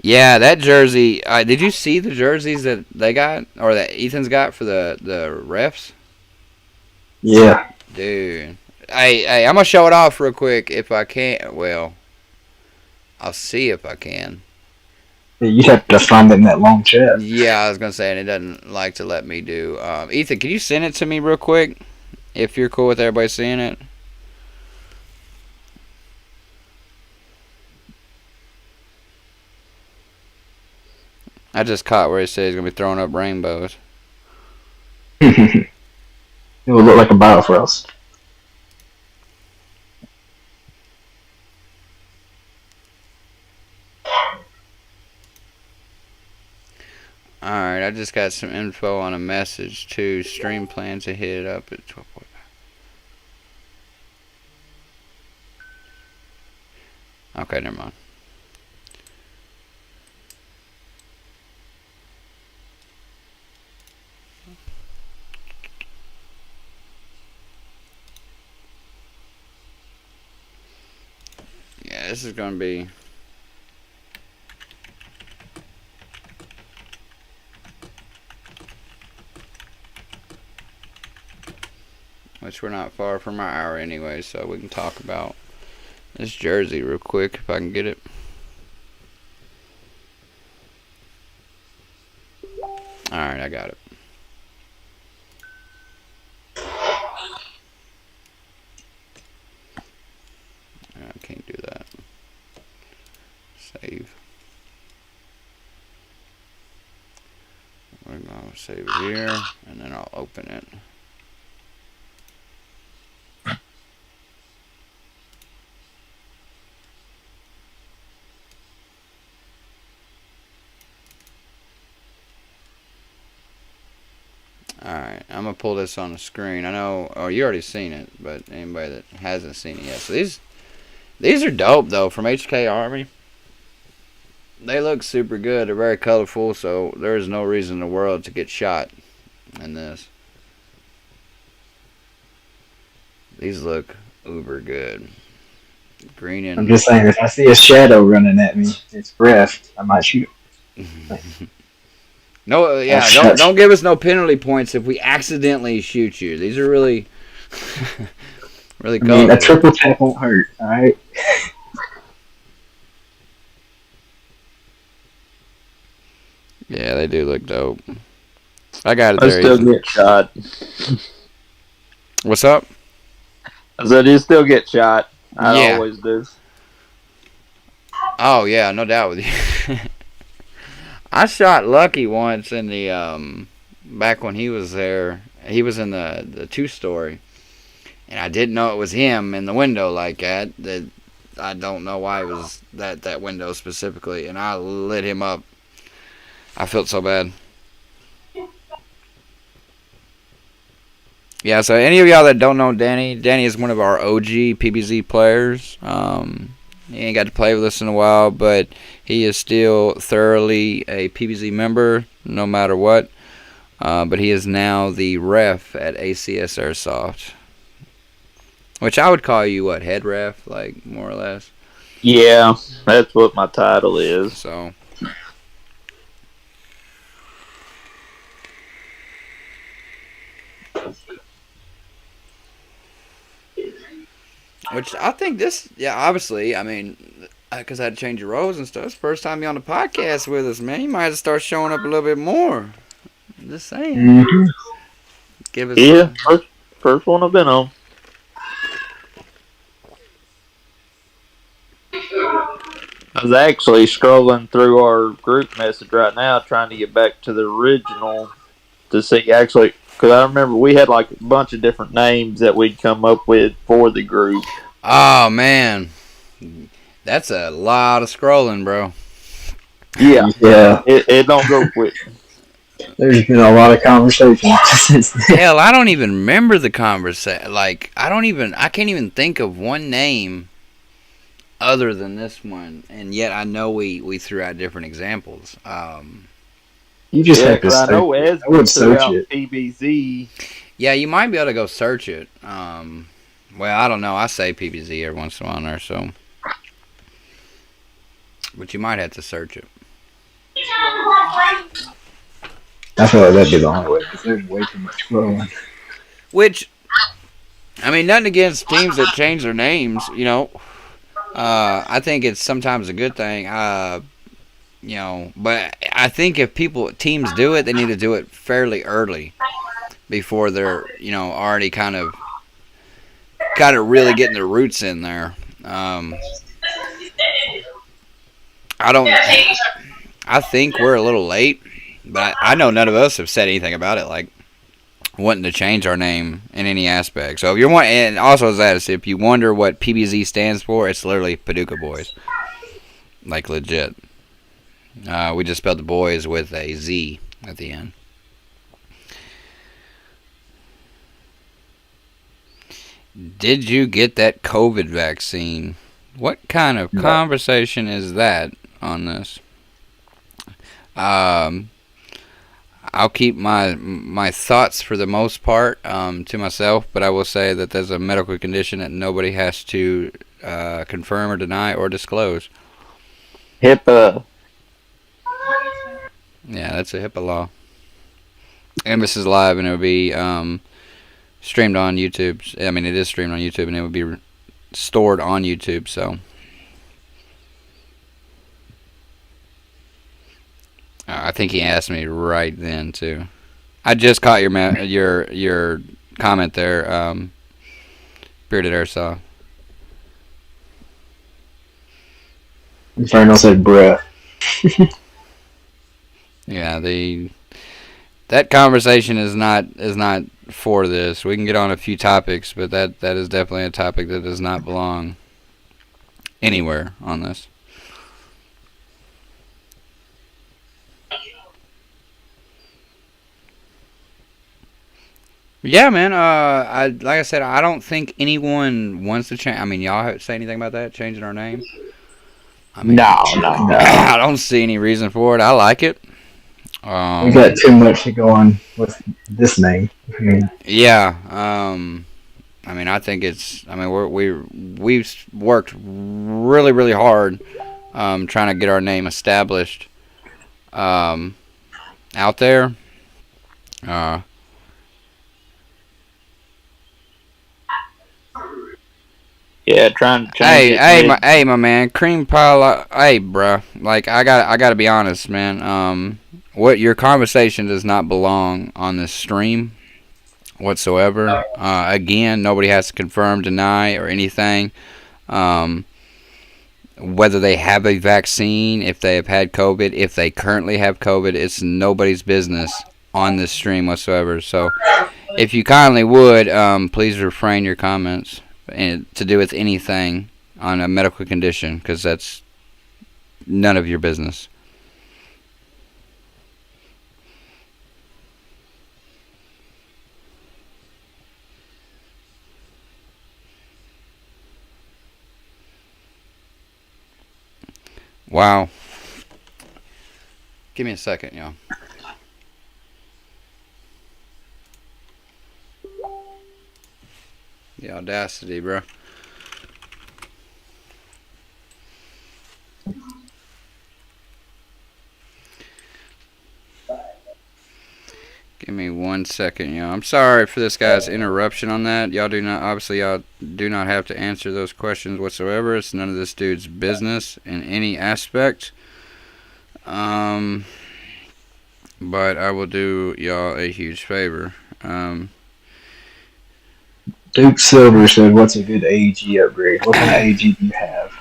Yeah, that jersey. Did you see the jerseys that they got, or that Ethan's got for the refs? Yeah. Dude. Hey, I'm going to show it off real quick if I can. Well, I'll see if I can. You have to find it in that long chat. Yeah, I was going to say, and it doesn't like to let me do. Ethan, can you send it to me real quick? If you're cool with everybody seeing it. I just caught where he said he's gonna be throwing up rainbows. It will look like a Biofrost. Alright, I just got some info on a message too. Stream plans to hit it up at 12. Okay, never mind. Yeah, this is gonna be. Which we're not far from our hour anyway, so we can talk about this jersey real quick if I can get it. Alright, I got it. I can't do that. Save. We're going to save it here, and then I'll open it. Alright, I'm going to pull this on the screen. I know, oh, you already seen it, but anybody that hasn't seen it yet. So these are dope, though, from HK Army. They look super good. They're very colorful, so there is no reason in the world to get shot in this. These look uber good. Green and... I'm just saying, if I see a shadow running at me, it's breath, I might shoot it. No, yeah, don't give us no penalty points if we accidentally shoot you. These are really, really colorful. I mean, a triple tap won't hurt, alright? Yeah, they do look dope. I got it I there. still get shot. What's up? I said you still get shot. I Yeah. always do. Oh yeah, no doubt with you. I shot Lucky once in the back when he was there. He was in the 2-story, and I didn't know it was him in the window like that. That I don't know why it was that window specifically, and I lit him up. I felt so bad. Yeah, so any of y'all that don't know Danny is one of our OG PBZ players. He ain't got to play with us in a while, but he is still thoroughly a PBZ member, no matter what. But he is now the ref at ACS Airsoft. Which I would call you, what, head ref, like, more or less? Yeah, that's what my title is. So... Which I think this, yeah, obviously, I mean, because I had to change your roles and stuff. It's the first time you're on the podcast with us, man. You might have to start showing up a little bit more. I'm just saying. Mm-hmm. Give us Yeah, first one I've been on. I was actually scrolling through our group message right now trying to get back to the original to see actually, because I remember we had like a bunch of different names that we'd come up with for the group. Oh, man. That's a lot of scrolling, bro. Yeah. Yeah. It don't go quick. There's been a lot of conversation since then. Hell, I don't even remember the conversation. Like, I can't even think of one name other than this one. And yet I know we threw out different examples. You just have to I search know it. Ez I would threw search out it. Yeah, PBZ. you might be able to go search it. Well, I don't know. I say PBZ every once in a while there, so. But you might have to search it. I feel like that'd be the only way, because there's way too much scrolling. Which, I mean, nothing against teams that change their names, you know. I think it's sometimes a good thing. You know, but I think if teams do it, they need to do it fairly early before they're, you know, already kind of really getting their roots in there. I I think we're a little late, but I know none of us have said anything about it, like wanting to change our name in any aspect. So if you're and also as that, if you wonder what PBZ stands for, it's literally Paducah Boys, like legit. We just spelled the boys with a Z at the end. Did you get that COVID vaccine? What kind of conversation is that on this? I'll keep my thoughts for the most part to myself, but I will say that there's a medical condition that nobody has to confirm or deny or disclose. HIPAA. Yeah, that's a HIPAA law. And this is live, and it will be streamed on YouTube. I mean, it is streamed on YouTube, and it will be stored on YouTube. So, I think he asked me right then too. I just caught your comment there, Bearded Airsoft. Inferno said, "Bruh." Yeah, that conversation is not for this. We can get on a few topics, but that is definitely a topic that does not belong anywhere on this. Yeah, man. Like I said, I don't think anyone wants to change. I mean, y'all say anything about that changing our name? I mean, No. I don't see any reason for it. I like it. We got too much to go on with this name. I mean, yeah. I mean, I think it's. I mean, we've worked really, really hard, trying to get our name established, out there. Yeah, trying to change it. Hey, my man, cream pie. Hey, bruh. Like, I gotta be honest, man. What your conversation does not belong on this stream whatsoever. Again, nobody has to confirm, deny, or anything. Whether they have a vaccine, if they have had COVID, if they currently have COVID, it's nobody's business on this stream whatsoever. So, if you kindly would, please refrain your comments and to do with anything on a medical condition, because that's none of your business. Wow. Give me a second, y'all. The audacity, bro. Give me 1 second, y'all. I'm sorry for this guy's interruption on that. Y'all do not have to answer those questions whatsoever. It's none of this dude's business in any aspect. But I will do y'all a huge favor. Duke Silver said, "What's a good AEG upgrade? What kind of AEG do you have?"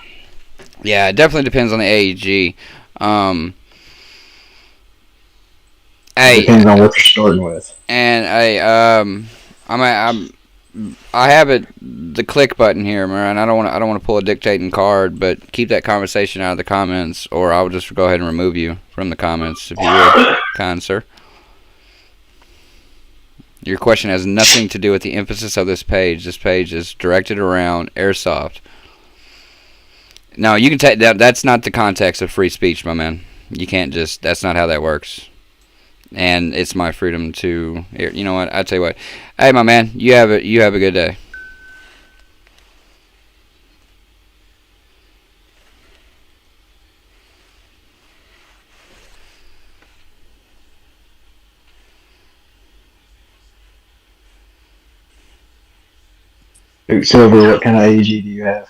Yeah, it definitely depends on the AEG. Depends on what you're starting with. And I have the click button here, man. I don't want to pull a dictating card, but keep that conversation out of the comments, or I'll just go ahead and remove you from the comments if you will, kind sir. Your question has nothing to do with the emphasis of this page. This page is directed around airsoft. No, you can take that. That's not the context of free speech, my man. You can't just. That's not how that works. And it's my freedom to. You know what? I tell you what. Hey, my man. You have a good day. Duke Silver, what kind of AEG do you have?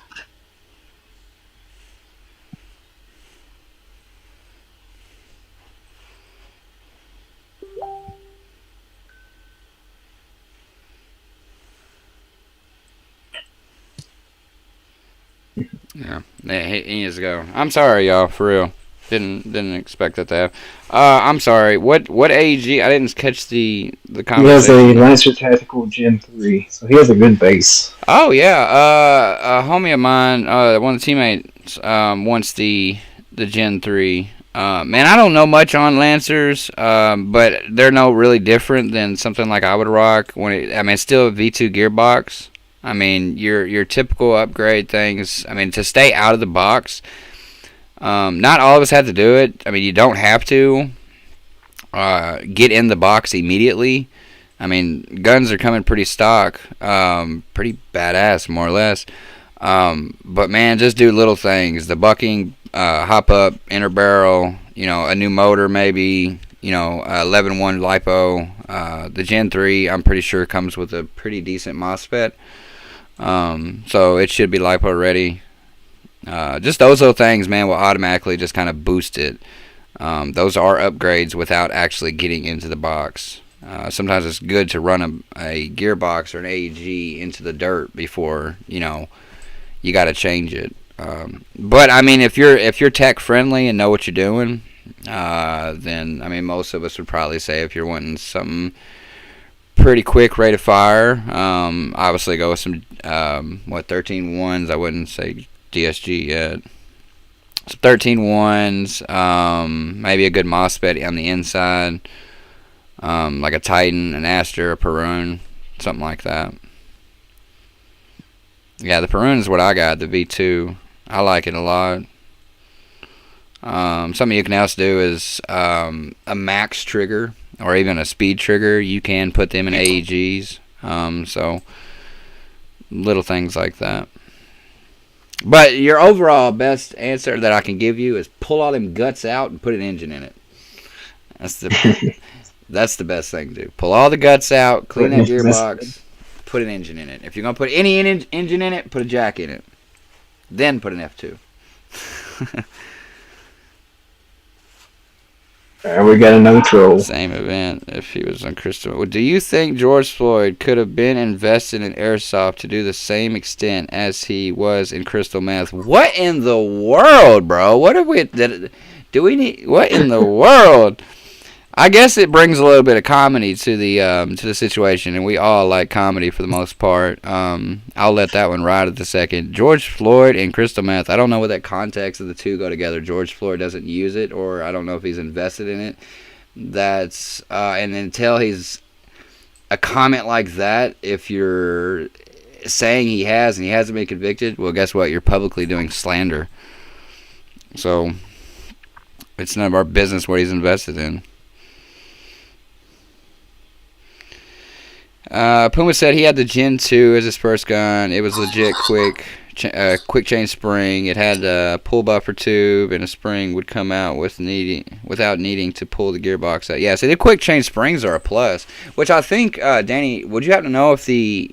Yeah, he needs to go. I'm sorry, y'all, for real. Didn't expect that to have. I'm sorry. What AEG? I didn't catch the He has a conversation. Lancer Tactical Gen 3, so he has a good base. Oh yeah. A homie of mine, one of the teammates, wants the Gen 3. Man, I don't know much on Lancers, but they're no really different than something like I would rock. It's still a V2 gearbox. I mean, your typical upgrade things. I mean, to stay out of the box. Not all of us have to do it. I mean, you don't have to get in the box immediately. I mean, guns are coming pretty stock, pretty badass, more or less. But man, just do little things. The bucking, hop up, inner barrel, a new motor maybe, 11.1 LiPo. The Gen 3, I'm pretty sure, comes with a pretty decent MOSFET. So it should be LiPo ready. Just those little things, man, will automatically just kind of boost it. Those are upgrades without actually getting into the box. Sometimes it's good to run a gearbox or an AEG into the dirt before, you got to change it. But I mean, if you're tech friendly and know what you're doing, then I mean, most of us would probably say if you're wanting something pretty quick, rate of fire, obviously go with some 13.1s. I wouldn't say DSG yet. So 13.1s, maybe a good MOSFET on the inside, like a Titan, an Aster, a Perun, something like that. Yeah, the Perun is what I got, the V2. I like it a lot. Something you can also do is a max trigger or even a speed trigger. You can put them in AEGs. So little things like that. But your overall best answer that I can give you is pull all them guts out and put an engine in it. That's the best thing to do. Pull all the guts out, clean that gearbox, put an engine in it. If you're going to put any engine in it, put a jack in it. Then put an F2. Alright, we got another troll. Same event if he was on Crystal. Do you think George Floyd could have been invested in airsoft to do the same extent as he was in crystal meth? What in the world, bro? What have we... Do we need... What in the world? I guess it brings a little bit of comedy to the situation, and we all like comedy for the most part. I'll let that one ride at the second. George Floyd and crystal meth, I don't know what that context of the two go together. George Floyd doesn't use it, or I don't know if he's invested in it. That's and until he's a comment like that, if you're saying he has and he hasn't been convicted, well, guess what? You're publicly doing slander. So it's none of our business what he's invested in. Puma said he had the Gen 2 as his first gun. It was legit quick chain spring. It had a pull buffer tube, and a spring would come out without needing to pull the gearbox out. Yeah, so the quick chain springs are a plus, which I think, Danny, would you happen to know if I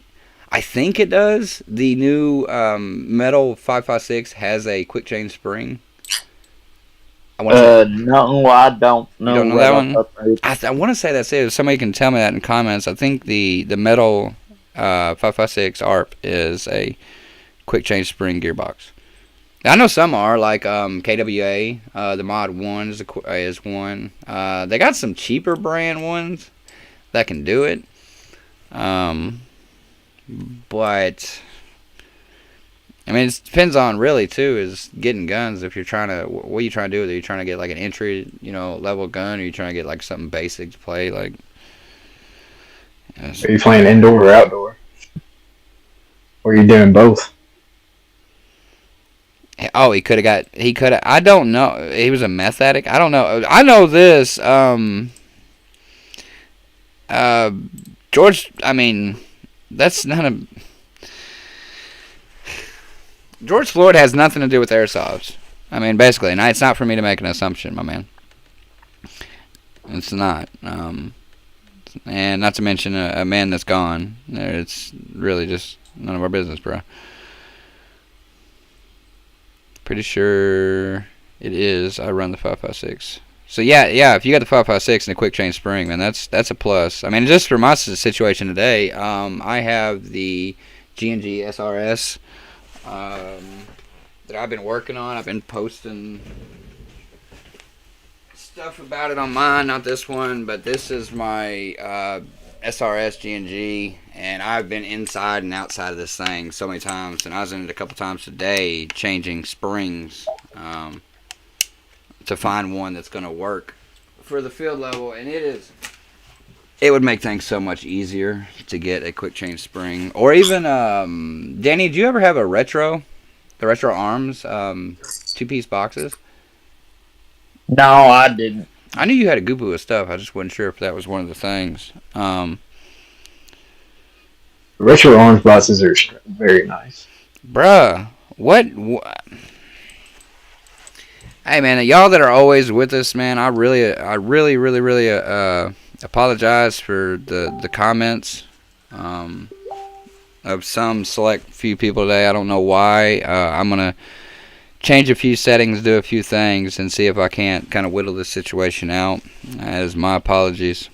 think it does, the new Metal 5.56 has a quick chain spring? No, I don't know. You don't know that one? I want to say that's it. If somebody can tell me that in comments. I think the Metal 5.56 ARP is a quick change spring gearbox. I know some are, like KWA. The Mod 1 is one. They got some cheaper brand ones that can do it. But... I mean, it depends on really too is getting guns. If you're trying to, what are you trying to do with it? Are you trying to get like an entry, level gun, or are you trying to get like something basic to play? Like, Are you playing indoor or outdoor? Or are you doing both? Oh, he could have. I don't know. He was a meth addict. I don't know. I know this. George. I mean, that's not a. George Floyd has nothing to do with airsoft. I mean, basically, and it's not for me to make an assumption, my man. It's not. And not to mention a man that's gone. It's really just none of our business, bro. Pretty sure it is. I run the 5.56. So yeah. If you got the 5.56 and a quick chain spring, man, that's a plus. I mean, just for my situation today, I have the G&G SRS. That I've been working on. I've been posting stuff about it on mine, not this one, but this is my SRS G&G, and I've been inside and outside of this thing so many times, and I was in it a couple times today changing springs to find one that's going to work for the field level, and it would make things so much easier to get a quick change spring. Or even, Danny, do you ever have the retro arms, 2-piece boxes? No, I didn't. I knew you had a goopoo of stuff. I just wasn't sure if that was one of the things. Retro orange boxes are very nice. Bruh, what? Hey, man, y'all that are always with us, man, I really apologize for the comments of some select few people today. I don't know why. I'm going to change a few settings, do a few things, and see if I can't kind of whittle this situation out. As my apologies.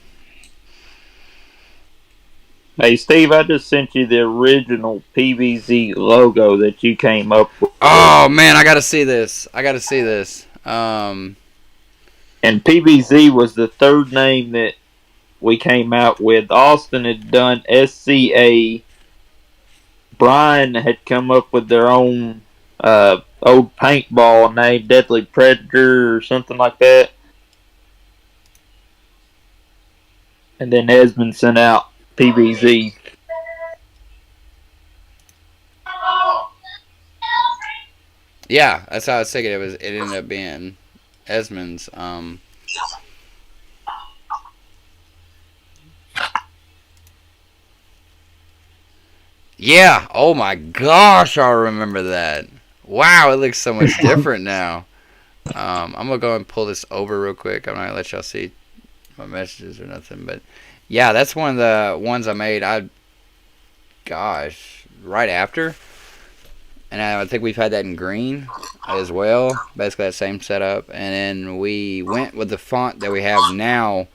Hey, Steve, I just sent you the original PVZ logo that you came up with. Oh, man, I got to see this. And PVZ was the third name that we came out with. Austin had done SCA. Brian had come up with their own old paintball named Deadly Predator or something like that. And then Esmond sent out PVZ. Yeah, that's how I was thinking. It ended up being Esmond's. Yeah. Oh my gosh, I remember that. Wow, it looks so much different now. I'm gonna go and pull this over real quick. I'm not gonna let y'all see my messages or nothing, but yeah, that's one of the ones I made. Right after, and I think we've had that in green as well. Basically, that same setup, and then we went with the font that we have now.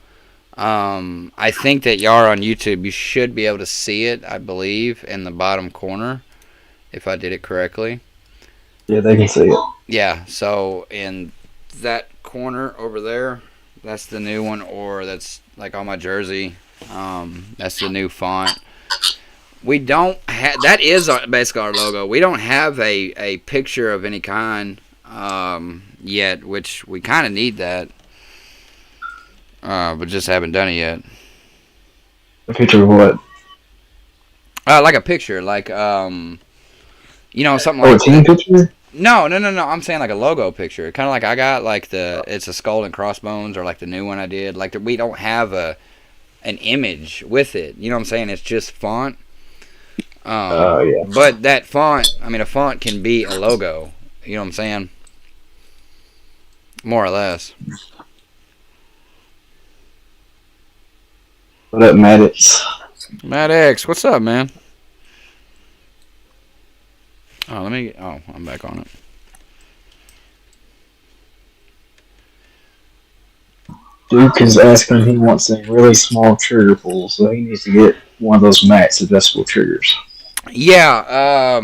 I think that y'all are on YouTube. You should be able to see it, I believe, in the bottom corner, if I did it correctly. Yeah, they can see it. Yeah, so in that corner over there, that's the new one, or that's like on my jersey. That's the new font. We don't have, that is basically our logo. We don't have a picture of any kind yet, which we kind of need that. But just haven't done it yet. A picture of what? Like a picture, like something Oh, like a team picture? No. I'm saying like a logo picture. Kind of like I got like it's a skull and crossbones, or like the new one I did. Like we don't have an image with it. You know what I'm saying? It's just font. Yeah. But that font, a font can be a logo. You know what I'm saying? More or less. What up, Maddox? Matt X, what's up, man? Oh, I'm back on it. Duke is asking if he wants a really small trigger pull, so he needs to get one of those max adjustable triggers. Yeah,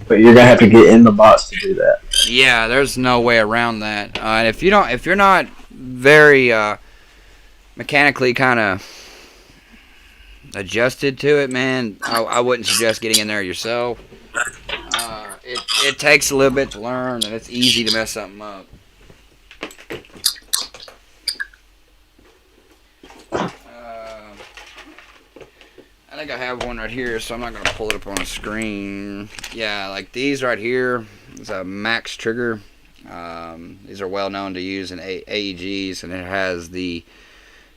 But you're gonna have to get in the box to do that. yeah, there's no way around that. And if you're not very mechanically kind of adjusted to it, man, I wouldn't suggest getting in there yourself. It takes a little bit to learn, and it's easy to mess something up. I think I have one right here, so I'm not going to pull it up on the screen. Yeah, like these right here is a max trigger. These are well known to use in AEGs, and it has the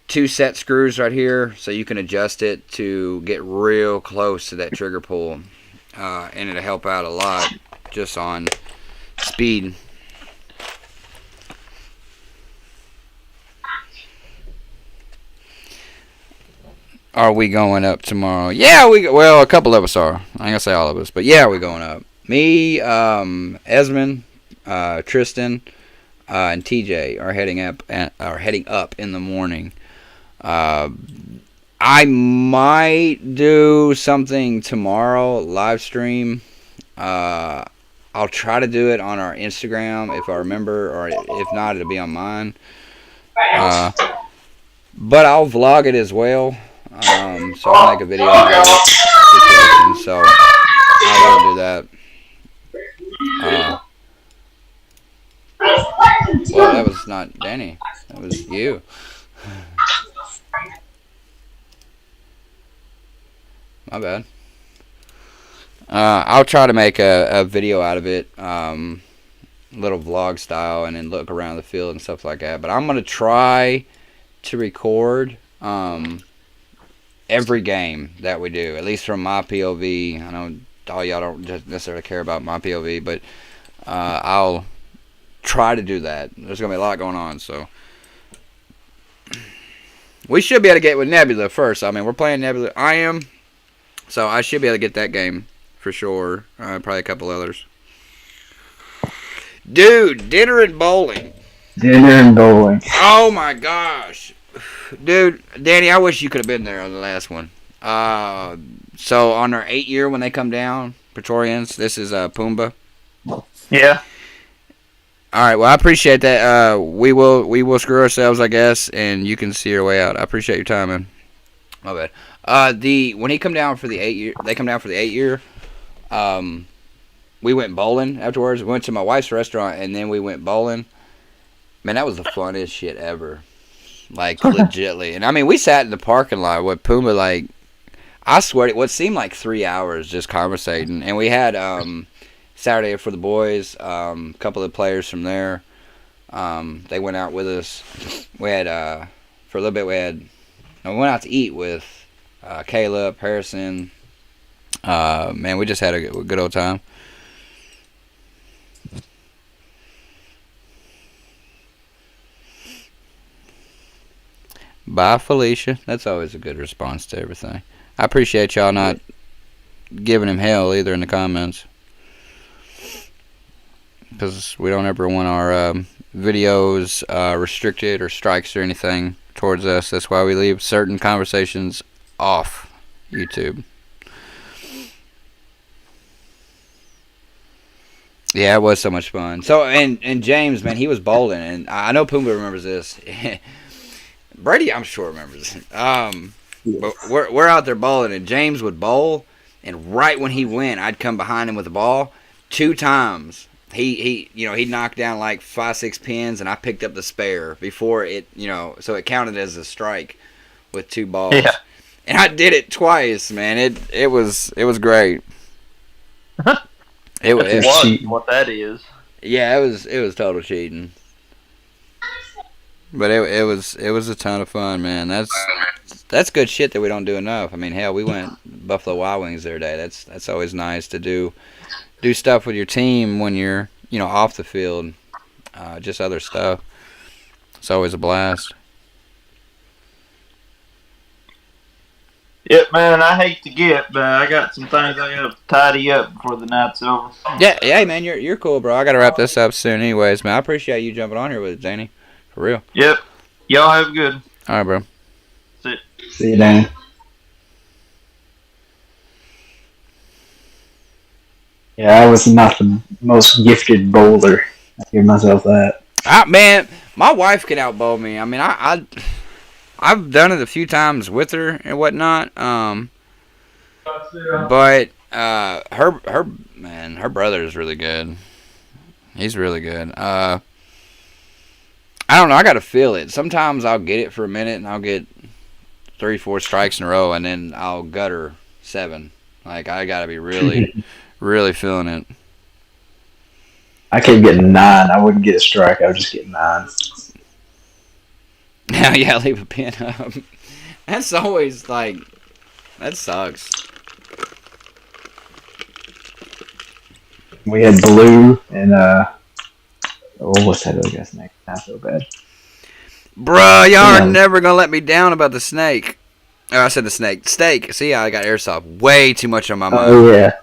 2 set screws right here, so you can adjust it to get real close to that trigger pull, and it'll help out a lot just on speed. Are we going up tomorrow? Yeah, a couple of us are. I ain't gonna say all of us, but yeah, we're going up. Me, Esmond, Tristan, and TJ are heading up in the morning. I might do something tomorrow, live stream. I'll try to do it on our Instagram if I remember, or if not, it'll be on mine. But I'll vlog it as well. So I'll make a video out of it situation. So I will do that. Well, that was not Danny. That was you. My bad. I'll try to make a video out of it, little vlog style, and then look around the field and stuff like that. But I'm gonna try to record every game that we do, at least from my POV. I know all y'all don't necessarily care about my POV, but I'll try to do that. There's gonna be a lot going on, so we should be able to get with Nebula first. I mean, we're playing Nebula. I am, so I should be able to get that game for sure. Probably a couple others. Dude, dinner and bowling. Dinner and bowling. Oh my gosh. Dude, Danny, I wish you could have been there on the last one. So on our 8th year when they come down, Praetorians, this is Pumbaa. Yeah. All right, well I appreciate that. We will screw ourselves, I guess, and you can see your way out. I appreciate your time, man. My bad. When he come down for the 8th year, they come down for the 8th year. We went bowling afterwards. We went to my wife's restaurant and then we went bowling. Man, that was the funnest shit ever. Like, legitly. And I mean, we sat in the parking lot with Pumbaa, like, I swear, what seemed like 3 hours just conversating. And we had Saturday for the boys, a couple of players from there. They went out with us. We had, for a little bit, we went out to eat with Caleb, Harrison. Man, we just had a good old time. Bye, Felicia. That's always a good response to everything. I appreciate y'all not giving him hell either in the comments, because we don't ever want our videos restricted or strikes or anything towards us. That's why we leave certain conversations off YouTube. Yeah, it was so much fun. So, and James, man, he was bowling, and I know Pumbaa remembers this. Brady, I'm sure remembers it. But we're out there bowling, and James would bowl, and right when he went, I'd come behind him with the ball 2 times. He knocked down like 5-6 pins, and I picked up the spare before it, so it counted as a strike with 2 balls. Yeah. And I did it twice, man. It was great. It was what that is. Yeah, it was total cheating. But it was a ton of fun, man. That's good shit that we don't do enough. I mean, hell, we went Buffalo Wild Wings the other day. That's always nice to do stuff with your team when you're off the field, just other stuff. It's always a blast. Yep, man. I hate to get, but I got some things I gotta tidy up before the night's over. Yeah, hey man, you're cool, bro. I gotta wrap this up soon, anyways, man. I appreciate you jumping on here with us, Danny. For real. Yep. Y'all have a good. All right, bro. See you, Dan. Yeah, I was not the most gifted bowler. I give myself that. Man, my wife can outbowl me. I mean, I've done it a few times with her and whatnot. But her brother is really good. He's really good. I don't know. I gotta feel it. Sometimes I'll get it for a minute and I'll get 3-4 strikes in a row, and then I'll gutter 7. Like, I gotta be really, really feeling it. I kept getting 9. I wouldn't get a strike. I would just get 9. Yeah, leave a pin up. That's always like, that sucks. We had Blue and what's that other guy's name? I feel bad. Bruh, y'all are never gonna let me down about the snake. Oh, I said the snake. Steak. See, I got airsoft way too much on my mind. Oh yeah.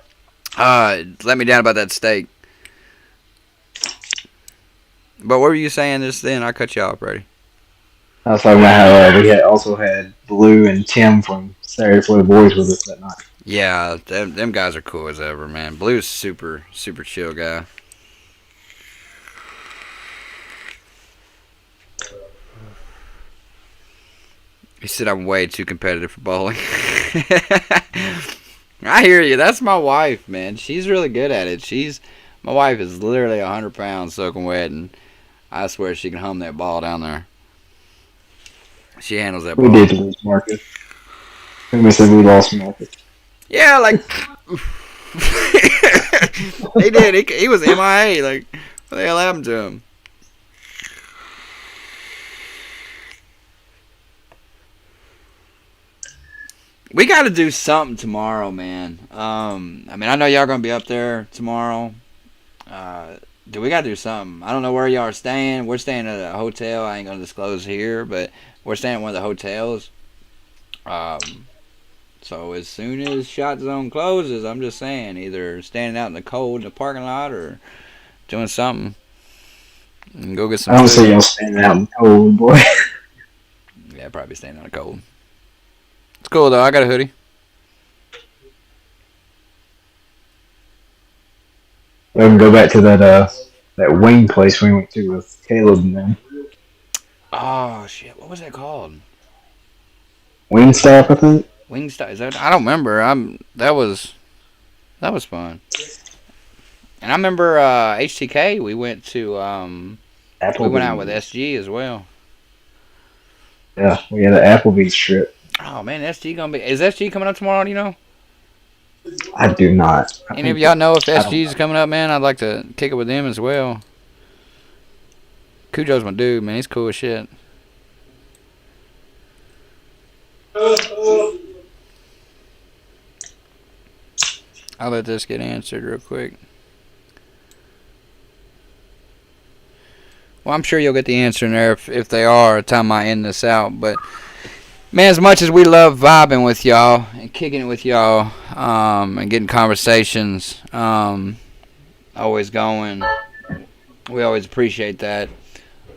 Let me down about that steak. But what were you saying just then? I cut you off, Brady. I was talking about how we also had Blue and Tim from Saturday for the Boys with us that night. Yeah, them guys are cool as ever, man. Blue's super, super chill guy. He said I'm way too competitive for bowling. I hear you. That's my wife, man. She's really good at it. My wife is literally 100 pounds soaking wet, and I swear she can hum that ball down there. She handles that We ball. did lose Marcus. We said we lost Marcus. Yeah, like he did. He was MIA. Like, what the hell happened to him? We got to do something tomorrow, man. I mean, I know y'all gonna be up there tomorrow. Do we got to do something? I don't know where y'all are staying. We're staying at a hotel. I ain't gonna disclose here, but we're staying at one of the hotels. So as soon as Shotzone closes, I'm just saying, either standing out in the cold in the parking lot or doing something. And go get some I don't food. see y'all standing out in the cold, boy. Yeah, probably standing out in the cold. It's cool though. I got a hoodie. We can go back to that wing place we went to with Caleb and them. Oh shit! What was that called? Wingstop, I think. Wingstop. Is that? I don't remember. That was fun. And I remember HTK. We went to we went out with SG as well. Yeah, we had an Applebee's trip. Oh man, SG gonna be. Is SG coming up tomorrow? Do you know? I do not. Any of y'all know if SG's coming up, man? I'd like to kick it with them as well. Cujo's my dude, man. He's cool as shit. I'll let this get answered real quick. Well, I'm sure you'll get the answer in there if they are by the time I end this out. But, man, as much as we love vibing with y'all and kicking it with y'all and getting conversations always going, we always appreciate that.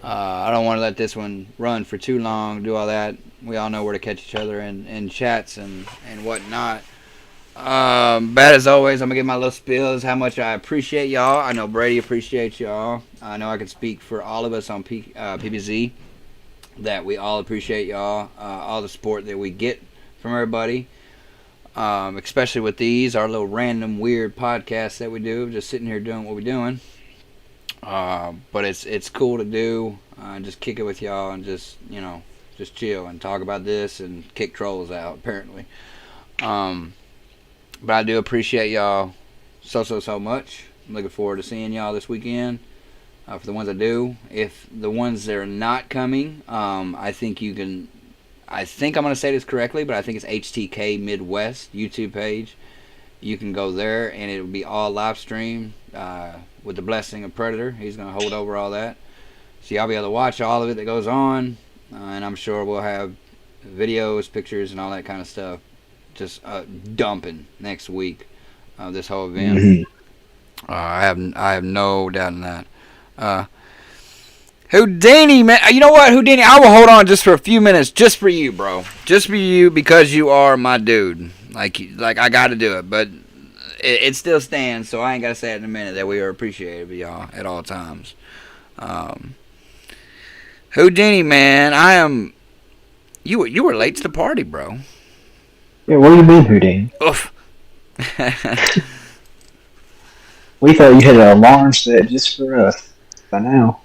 I don't want to let this one run for too long, do all that. We all know where to catch each other in chats and whatnot. Bad as always, I'm going to give my little spiel as how much I appreciate y'all. I know Brady appreciates y'all. I know I can speak for all of us on PBZ that we all appreciate y'all, all the support that we get from everybody, especially with these, our little random weird podcasts that we do, just sitting here doing what we're doing. But it's cool to do, just kick it with y'all and just chill and talk about this and kick trolls out, apparently. But I do appreciate y'all so much. I'm looking forward to seeing y'all this weekend. For the ones that do. If the ones that are not coming, I think you can... I think I'm going to say this correctly, but I think it's HTK Midwest YouTube page. You can go there, and it'll be all live stream with the blessing of Predator. He's going to hold over all that. So y'all be able to watch all of it that goes on. And I'm sure we'll have videos, pictures, and all that kind of stuff just dumping next week of this whole event. Mm-hmm. I have no doubt in that. Houdini, man, you know what, Houdini? I will hold on just for a few minutes, just for you, bro. Just for you, because you are my dude. Like I got to do it, but it still stands. So I ain't gotta say it in a minute that we are appreciative of y'all at all times. Houdini, man, I am. You were late to the party, bro. Yeah, what do you mean, Houdini? Oof. We thought you had an alarm set just for us. By now.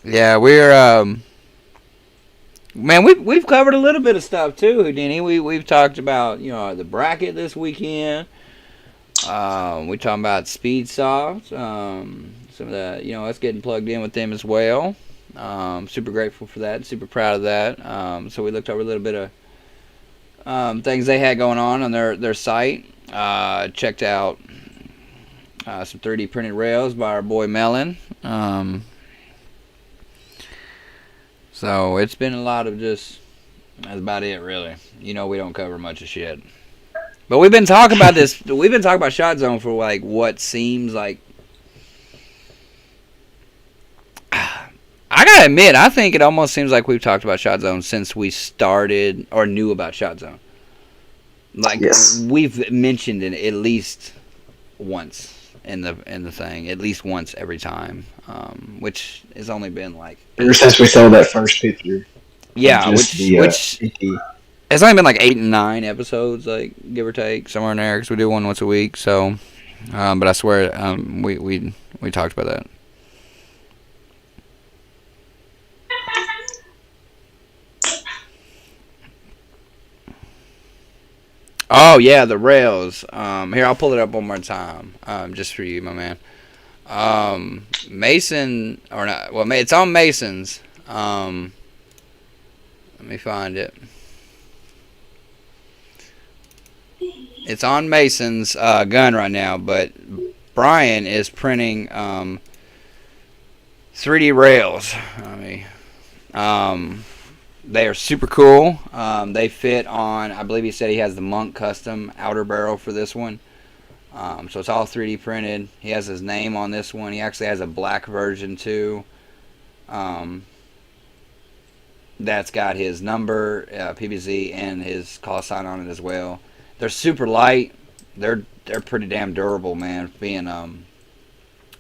Yeah, we're man, we've covered a little bit of stuff too, Houdini. We've talked about the bracket this weekend. We talking about Speedsoft. Some of the us getting plugged in with them as well. Super grateful for that. Super proud of that. So we looked over a little bit of things they had going on their site. Checked out some 3D printed rails by our boy Melon. So it's been a lot of just, that's about it really. We don't cover much of shit. But we've been talking about this, we've been talking about Shotzone for like what seems like, I gotta admit, I think it almost seems like we've talked about Shotzone since we started or knew about Shotzone. Like Yes. we've mentioned it at least once in the thing, at least once every time, which has only been like Ever since we saw that first picture of yeah, just which the which Icky. it's only been like 8 and 9 episodes, like give or take, somewhere in there, because we do one once a week. So, but I swear, we talked about that. Oh yeah, the rails. Here, I'll pull it up one more time, just for you, my man. Mason or not? Well, it's on Mason's. Let me find it. It's on Mason's gun right now, but Brian is printing 3D rails. They are super cool. They fit on, I believe he said he has the Monk custom outer barrel for this one. So it's all 3D printed. He has his name on this one. He actually has a black version too. That's got his number, PBZ, and his call sign on it as well. They're super light. They're pretty damn durable, man, being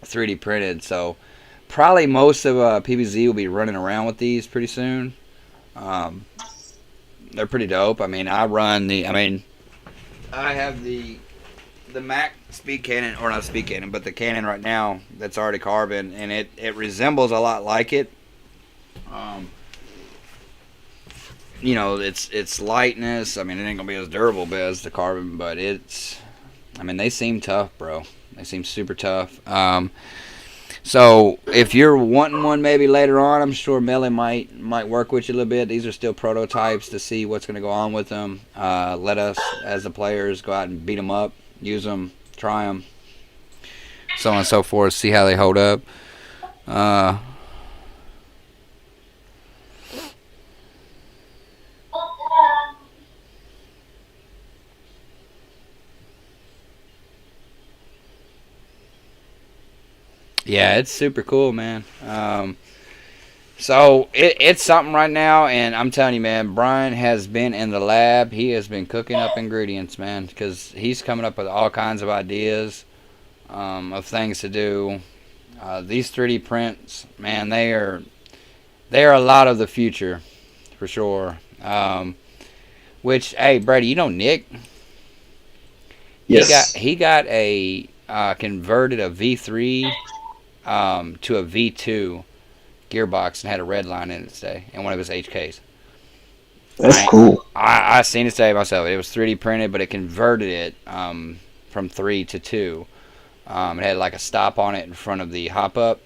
3D printed. So probably most of PBZ will be running around with these pretty soon. They're pretty dope. I have the Mac speed cannon, or not speed cannon, but the cannon right now that's already carbon, and it resembles a lot like it. Its lightness. I mean, it ain't gonna be as durable as the carbon, but they seem tough, bro. They seem super tough. So if you're wanting one maybe later on, I'm sure Melly might work with you a little bit. These are still prototypes to see what's going to go on with them. Let us, as the players, go out and beat them up, use them, try them, so on and so forth, see how they hold up. Yeah, it's super cool, man. So it's something right now, and I'm telling you, man, Brian has been in the lab. He has been cooking up ingredients, man, because he's coming up with all kinds of ideas of things to do. These 3D prints, man, they are a lot of the future, for sure. Which, hey, Brady, you know Nick? Yes. He got a converted a V3 to a V2 gearbox and had a red line in it today in one of his HKs. That's cool. I seen it today myself. It was 3D printed, but it converted it from 3 to 2. It had like a stop on it in front of the hop up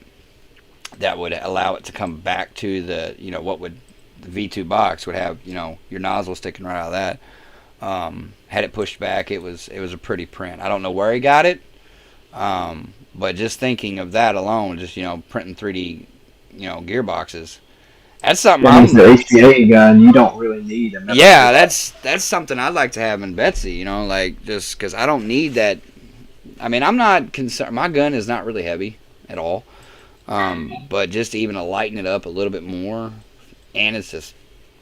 that would allow it to come back to the what would the V2 box would have your nozzle sticking right out of that. Had it pushed back, it was a pretty print. I don't know where he got it. But just thinking of that alone, just printing 3D, gearboxes, that's something. That means the HPA gun, you don't really need a metal. Yeah, that's something I'd like to have in Betsy. Like just because I don't need that. I mean, I'm not concerned. My gun is not really heavy at all. But just even to lighten it up a little bit more, and it's just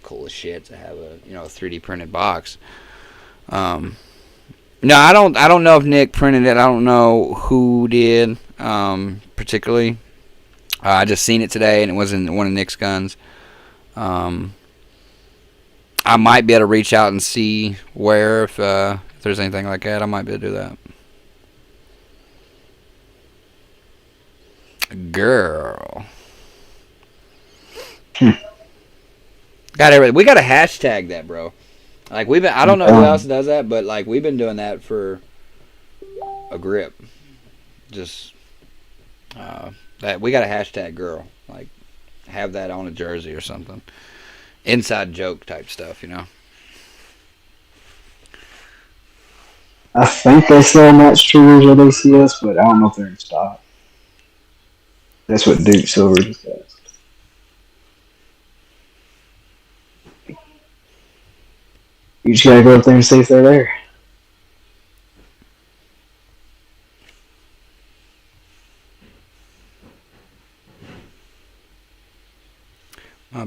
cool as shit to have a 3D printed box. No, I don't know if Nick printed it. I don't know who did, particularly. I just seen it today, and it wasn't one of Nick's guns. I might be able to reach out and see where, if there's anything like that. I might be able to do that. Girl. Got everything. We got to hashtag that, bro. Like I don't know who else does that, but like we've been doing that for a grip. Just that we got a hashtag girl, like have that on a jersey or something. Inside joke type stuff, I think they sell match triggers at ACS, but I don't know if they're in stock. That's what Duke Silver just asked. You just gotta go up there and see if they're there.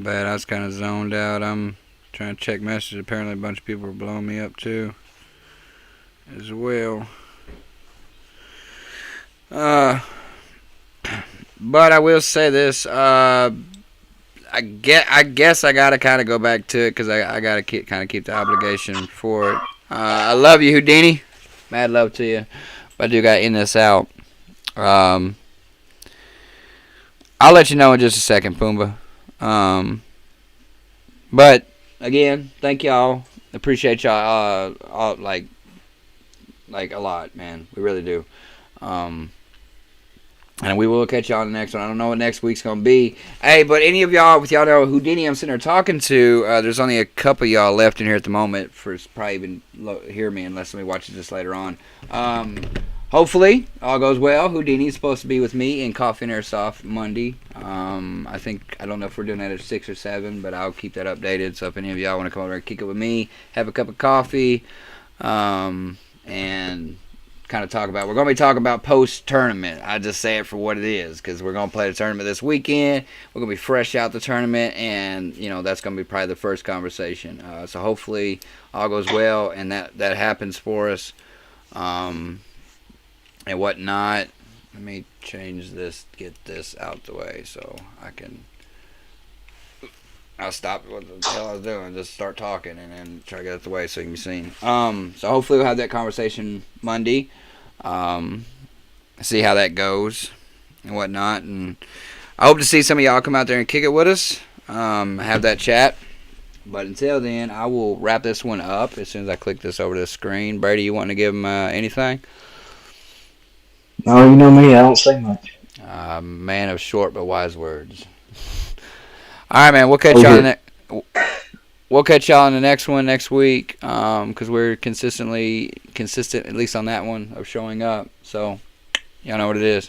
bad. I was kind of zoned out. I'm trying to check messages. Apparently, a bunch of people are blowing me up too, as well. But I will say this. I guess I gotta kind of go back to it because I gotta kind of keep the obligation for it. I love you, Houdini. Mad love to you. But I do gotta end this out. I'll let you know in just a second, Pumbaa. But again, thank y'all. Appreciate y'all. All, like a lot, man. We really do. And we will catch y'all on the next one. I don't know what next week's going to be. Hey, but any of y'all, with y'all know Houdini I'm sitting there talking to, there's only a couple of y'all left in here at the moment for probably even hear me unless somebody watches this later on. Hopefully, all goes well. Houdini's supposed to be with me in Coffee and Airsoft Monday. I don't know if we're doing that at 6 or 7, but I'll keep that updated. So if any of y'all want to come over and kick it with me, have a cup of coffee, and kind of talk about, we're going to be talking about post-tournament. I just say it for what it is, because we're going to play the tournament this weekend. We're going to be fresh out the tournament, and that's going to be probably the first conversation. So hopefully all goes well and that happens for us, and whatnot. Let me change this, get this out the way so I'll stop what the hell I was doing, just start talking and then try to get it the way so you can be seen. So hopefully we'll have that conversation Monday. See how that goes and whatnot. And I hope to see some of y'all come out there and kick it with us. Have that chat. But until then, I will wrap this one up as soon as I click this over the screen. Brady, you want to give them anything? No, you know me. I don't say much. Man of short but wise words. All right, man. We'll catch y'all in the next one next week. Because we're consistent, at least on that one, of showing up. So, y'all know what it is.